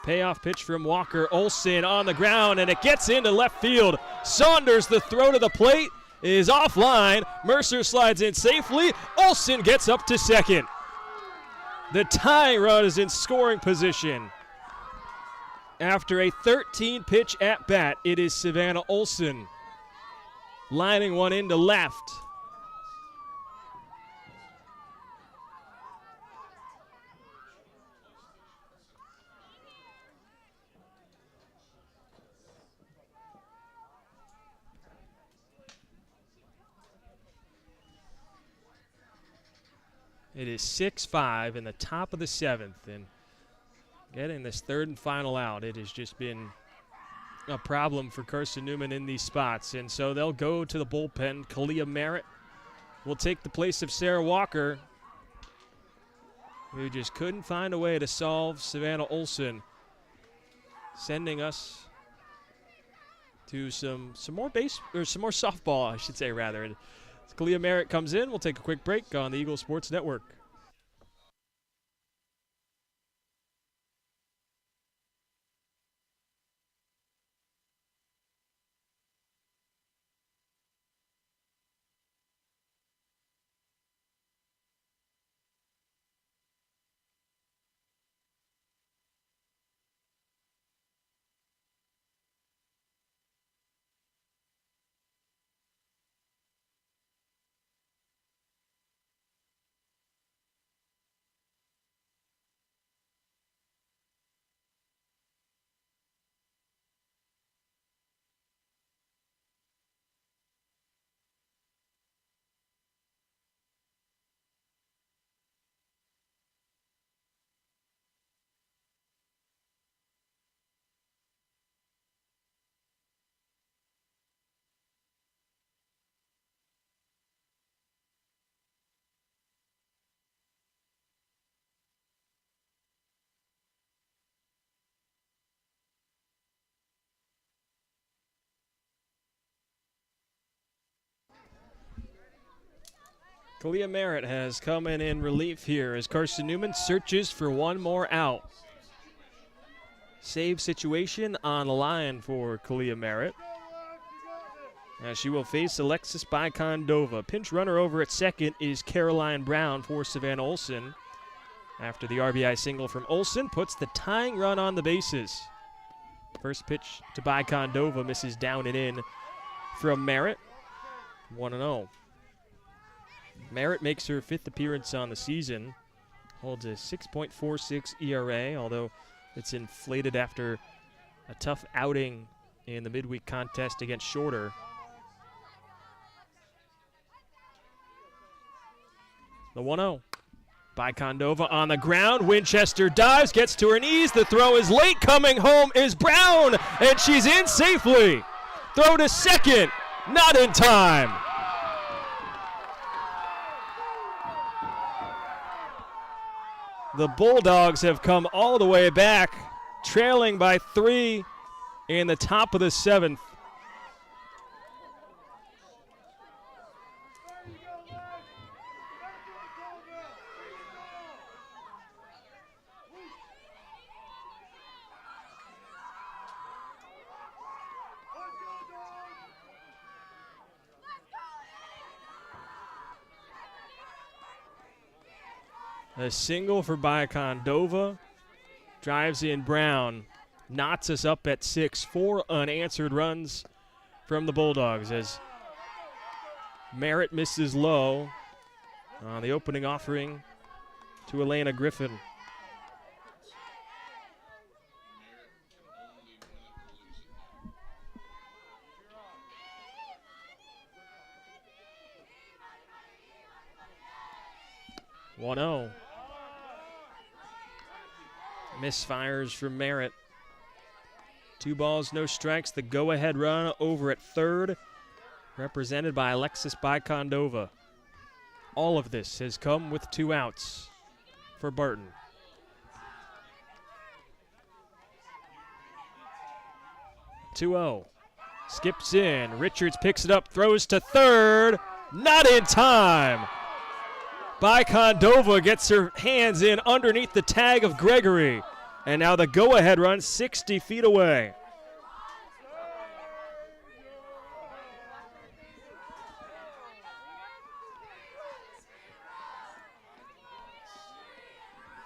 S1: Payoff pitch from Walker. Olsen on the ground, and it gets into left field. Saunders the throw to the plate. is offline. Mercer slides in safely. Olsen gets up to second. The tying run is in scoring position. After a 13-pitch at-bat, it is Savannah Olsen lining one into left. It is 6-5 in the top of the seventh, and getting this third and final out, it has just been a problem for Carson-Newman in these spots. And so they'll go to the bullpen. Kalia Merritt will take the place of Sarah Walker, who just couldn't find a way to solve Savannah Olsen, sending us to some more softball, I should say, rather. Kalia Merritt comes in. We'll take a quick break on the Eagle Sports Network. Kalia Merritt has come in relief here as Carson-Newman searches for one more out. Save situation on the line for Kalia Merritt, as she will face Alexis Bicondova. Pinch runner over at second is Caroline Brown for Savannah Olsen. After the RBI single from Olsen puts the tying run on the bases. First pitch to Bicondova misses down and in from Merritt. 1-0. Merritt makes her fifth appearance on the season, holds a 6.46 ERA, although it's inflated after a tough outing in the midweek contest against Shorter. The 1-0. Bicondova on the ground. Winchester dives, gets to her knees. The throw is late. Coming home is Brown, and she's in safely. Throw to second, not in time. The Bulldogs have come all the way back, trailing by 3 in the top of the seventh. A single for Bicondova, drives in Brown, knots us up at 6. 4 unanswered runs from the Bulldogs as Merritt misses low on the opening offering to Elena Griffin. One-0. Misfires from Merritt. 2 balls, no strikes. The go-ahead run over at third, represented by Alexis Bicondova. All of this has come with 2 outs for Barton. (2-0). Skips in. Richards picks it up, throws to third. Not in time. Bicondova gets her hands in underneath the tag of Gregory. And now the go-ahead run 60 feet away.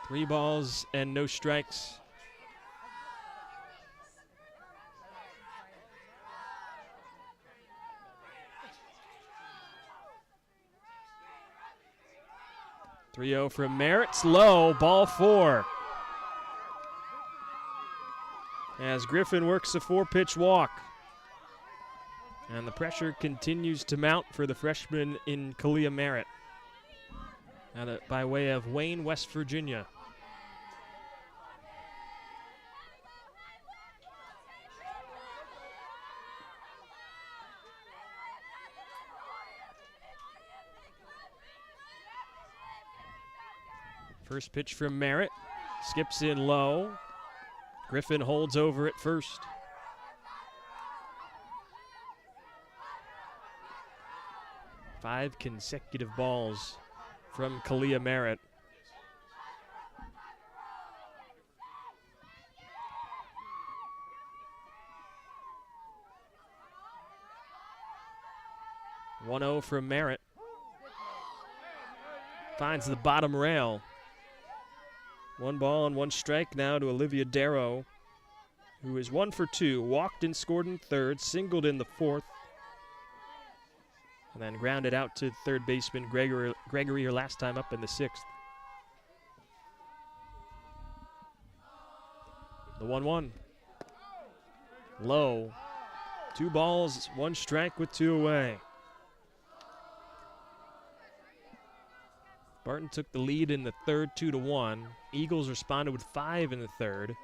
S1: 3 balls and no strikes. (3-0) from Merritt's low, ball 4. As Griffin works a 4-pitch walk. And the pressure continues to mount for the freshman in Kalia Merritt. By way of Wayne, West Virginia. First pitch from Merritt, skips in low. Griffin holds over at first. Five consecutive balls from Kalia Merritt. (1-0) from Merritt. Finds the bottom rail. 1 ball and 1 strike now to Olivia Darrow, who is 1 for 2, walked and scored in third, singled in the fourth, and then grounded out to third baseman Gregory her last time up in the 6th. The 1-1. Low. 2 balls, 1 strike with 2 away. Barton took the lead in the third, 2-1. Eagles responded with 5 in the third,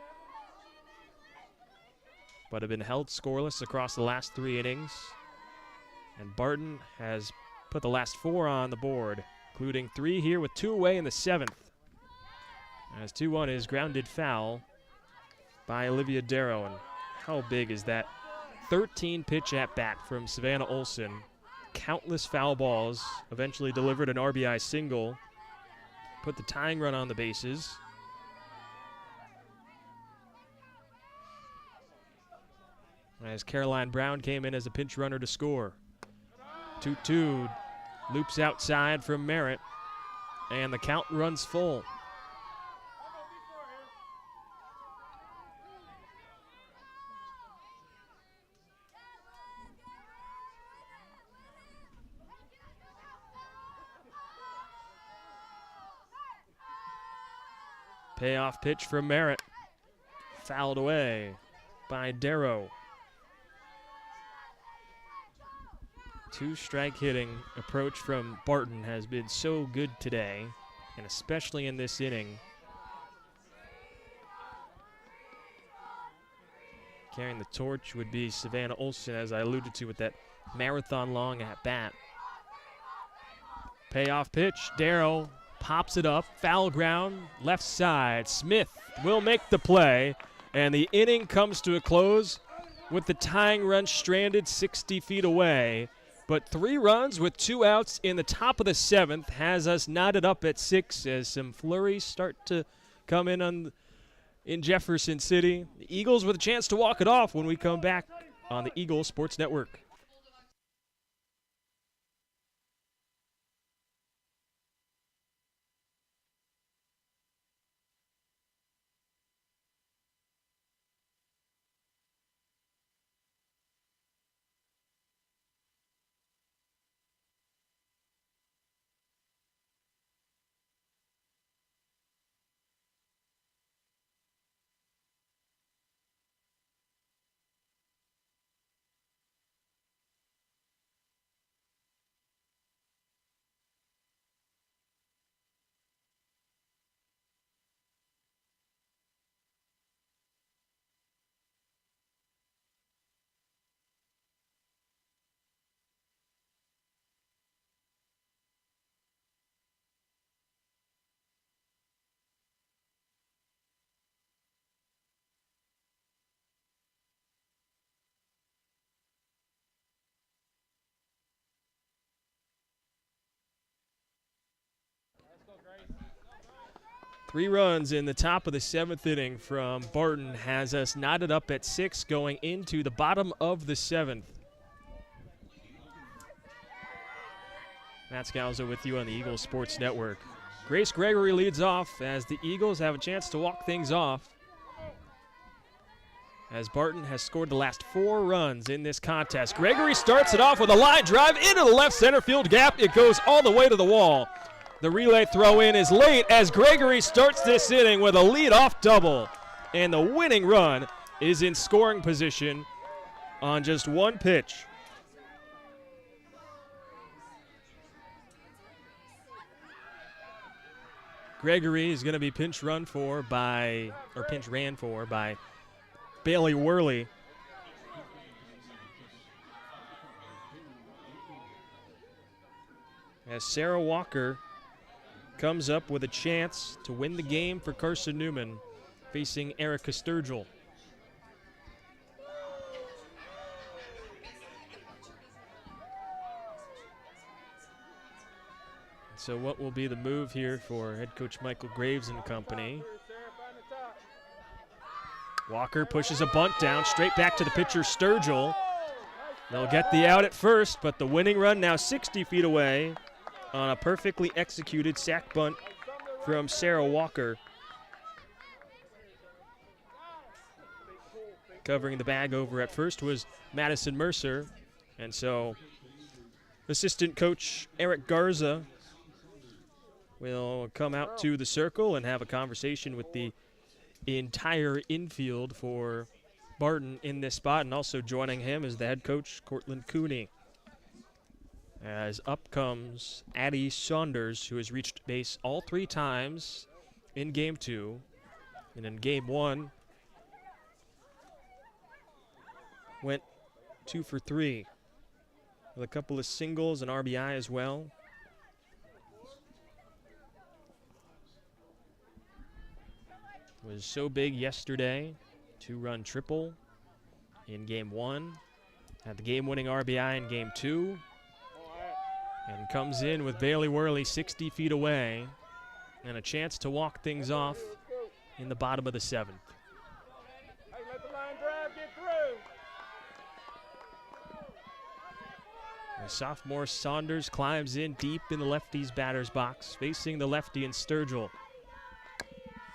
S1: but have been held scoreless across the last 3 innings. And Barton has put the last 4 on the board, including 3 here with 2 away in the 7th. As 2-1 is grounded foul by Olivia Darrow. And how big is that 13-pitch at-bat from Savannah Olson? Countless foul balls, eventually delivered an RBI single, put the tying run on the bases. As Caroline Brown came in as a pinch runner to score. 2-2, loops outside from Merritt, and the count runs full. Payoff pitch from Merritt. Fouled away by Darrow. 2-strike hitting approach from Barton has been so good today, and especially in this inning. Carrying the torch would be Savannah Olson, as I alluded to with that marathon long at bat. Payoff pitch, Darrow pops it up, foul ground, left side. Smith will make the play, and the inning comes to a close with the tying run stranded 60 feet away. But 3 runs with 2 outs in the top of the 7th has us knotted up at 6 as some flurries start to come in Jefferson City. The Eagles with a chance to walk it off when we come back on the Eagle Sports Network. Three runs in the top of the 7th inning from Barton has us knotted up at 6 going into the bottom of the 7th. Matt Scalzo with you on the Eagle Sports Network. Grace Gregory leads off as the Eagles have a chance to walk things off, as Barton has scored the last 4 runs in this contest. Gregory starts it off with a line drive into the left center field gap. It goes all the way to the wall. The relay throw in is late as Gregory starts this inning with a leadoff double. And the winning run is in scoring position on just 1 pitch. Gregory is going to be pinch ran for by Bailey Worley. As Sarah Walker comes up with a chance to win the game for Carson-Newman, facing Erica Sturgill. So what will be the move here for head coach Michael Graves and company? Walker pushes a bunt down, straight back to the pitcher Sturgill. They'll get the out at first, but the winning run now 60 feet away on a perfectly executed sac bunt from Sarah Walker. Covering the bag over at first was Madison Mercer, and so assistant coach Eric Garza will come out to the circle and have a conversation with the entire infield for Barton in this spot, and also joining him is the head coach, Cortland Cooney. As up comes Addie Saunders, who has reached base all 3 times in Game 2. And in Game 1, went 2 for 3 with a couple of singles and RBI as well. Was so big yesterday, 2-run triple in Game 1. Had the game-winning RBI in Game 2. And comes in with Bailey Worley 60 feet away and a chance to walk things off in the bottom of the 7th.
S2: Hey, let the line drive get through.
S1: The sophomore Saunders climbs in deep in the lefty's batter's box, facing the lefty in Sturgill.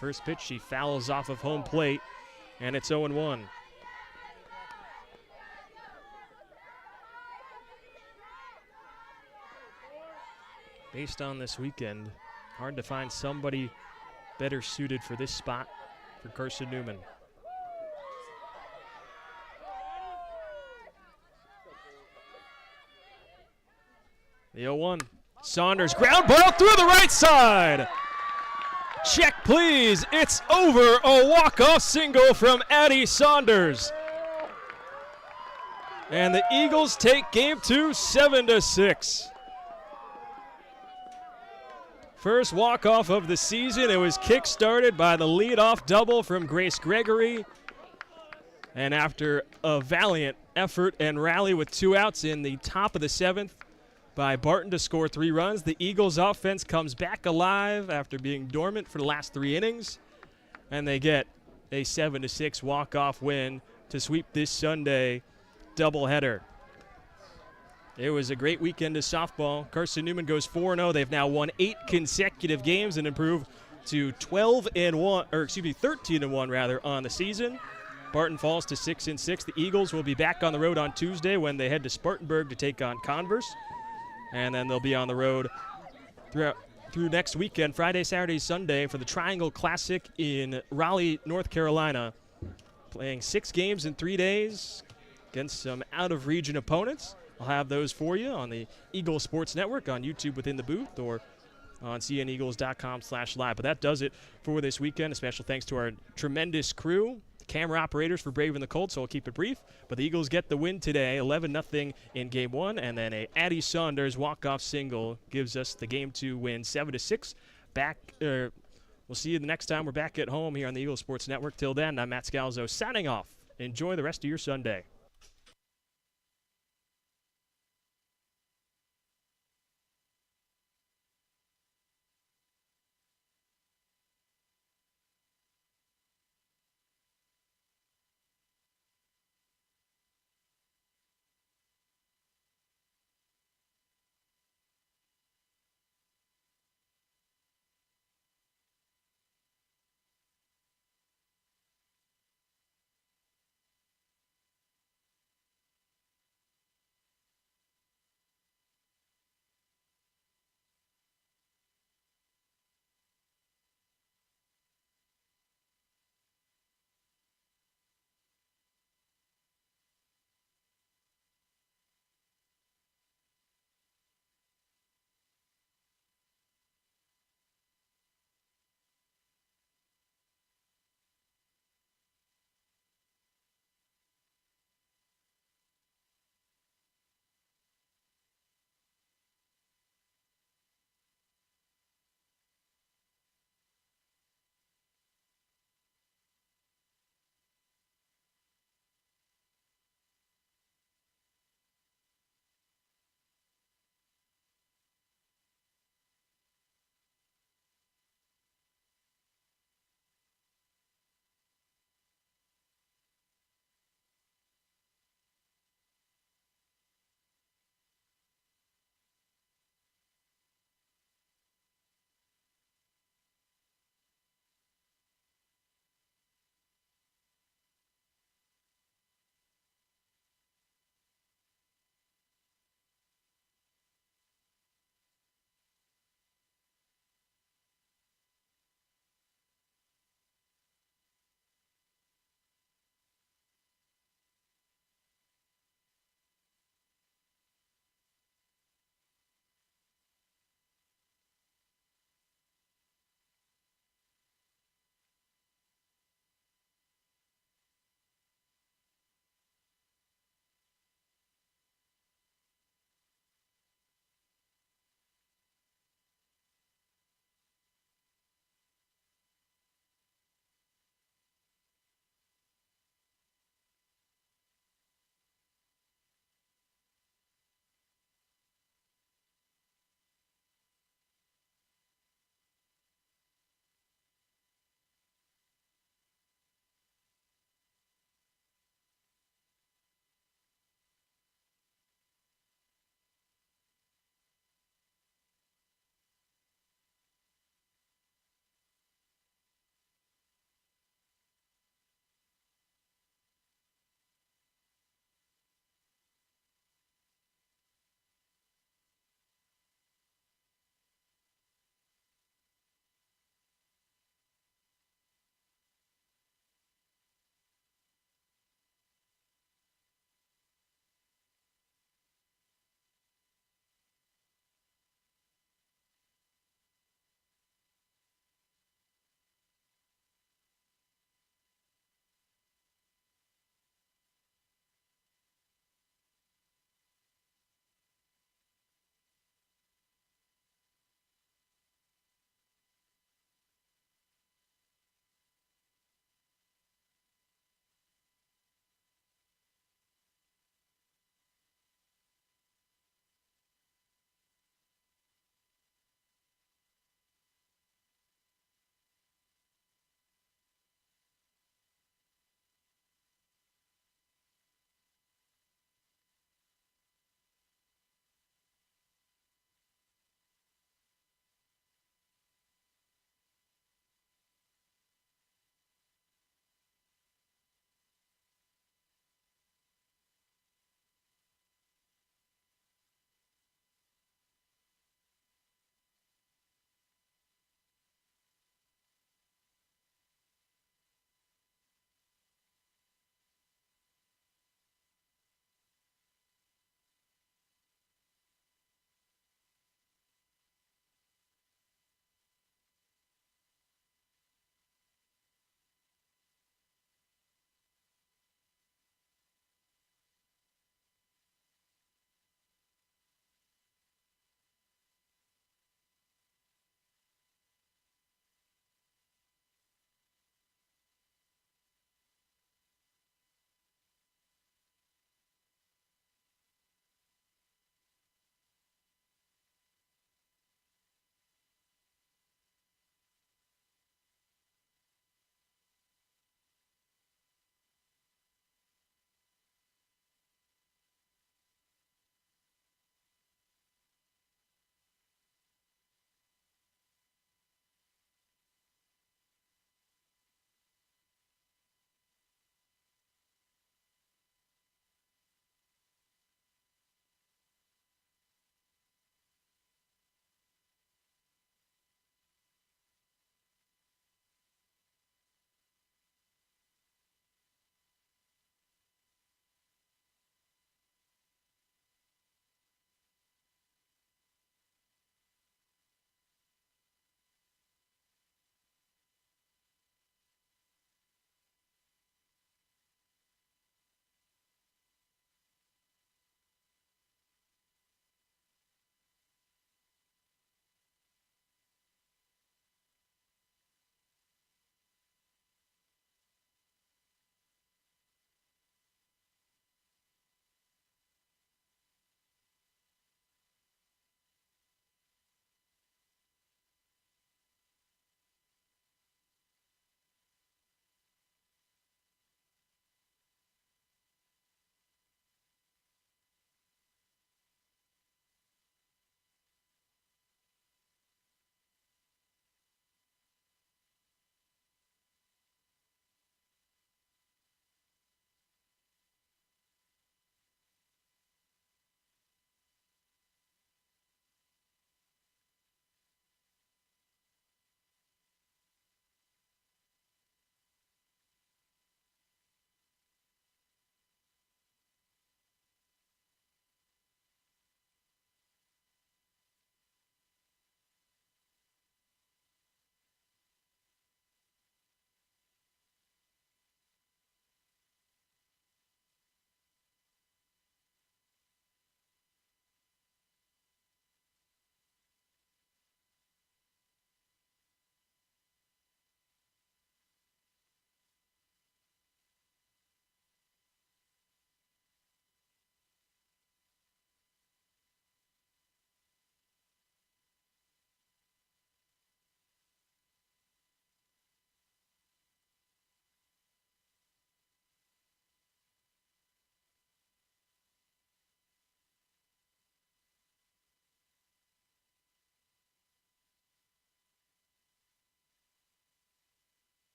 S1: First pitch, she fouls off of home plate, and it's 0-1. Based on this weekend, hard to find somebody better suited for this spot for Carson-Newman. The 0-1. Saunders, ground ball through the right side. Check, please. It's over. A walk-off single from Addie Saunders. And the Eagles take Game 2, 7-6. First walk-off of the season. It was kick-started by the lead-off double from Grace Gregory. And after a valiant effort and rally with 2 outs in the top of the 7th by Barton to score 3 runs, the Eagles' offense comes back alive after being dormant for the last 3 innings. And they get a 7-6 walk-off win to sweep this Sunday doubleheader. It was a great weekend of softball. Carson-Newman goes 4-0. They've now won 8 consecutive games and improved to 13-1 rather on the season. Barton falls to 6-6. The Eagles will be back on the road on Tuesday when they head to Spartanburg to take on Converse. And then they'll be on the road through next weekend, Friday, Saturday, Sunday, for the Triangle Classic in Raleigh, North Carolina. Playing 6 games in 3 days against some out-of-region opponents. I'll have those for you on the Eagle Sports Network, on YouTube within the booth, or on cneagles.com/live. But that does it for this weekend. A special thanks to our tremendous crew, camera operators for braving the cold, so I'll keep it brief. But the Eagles get the win today, 11-0 in Game 1, and then a Addie Saunders walk-off single gives us the Game 2 win, 7-6. We'll see you the next time we're back at home here on the Eagle Sports Network. Till then, I'm Matt Scalzo signing off. Enjoy the rest of your Sunday.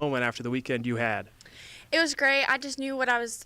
S1: moment after the weekend you had?
S3: It was great. I just knew what I was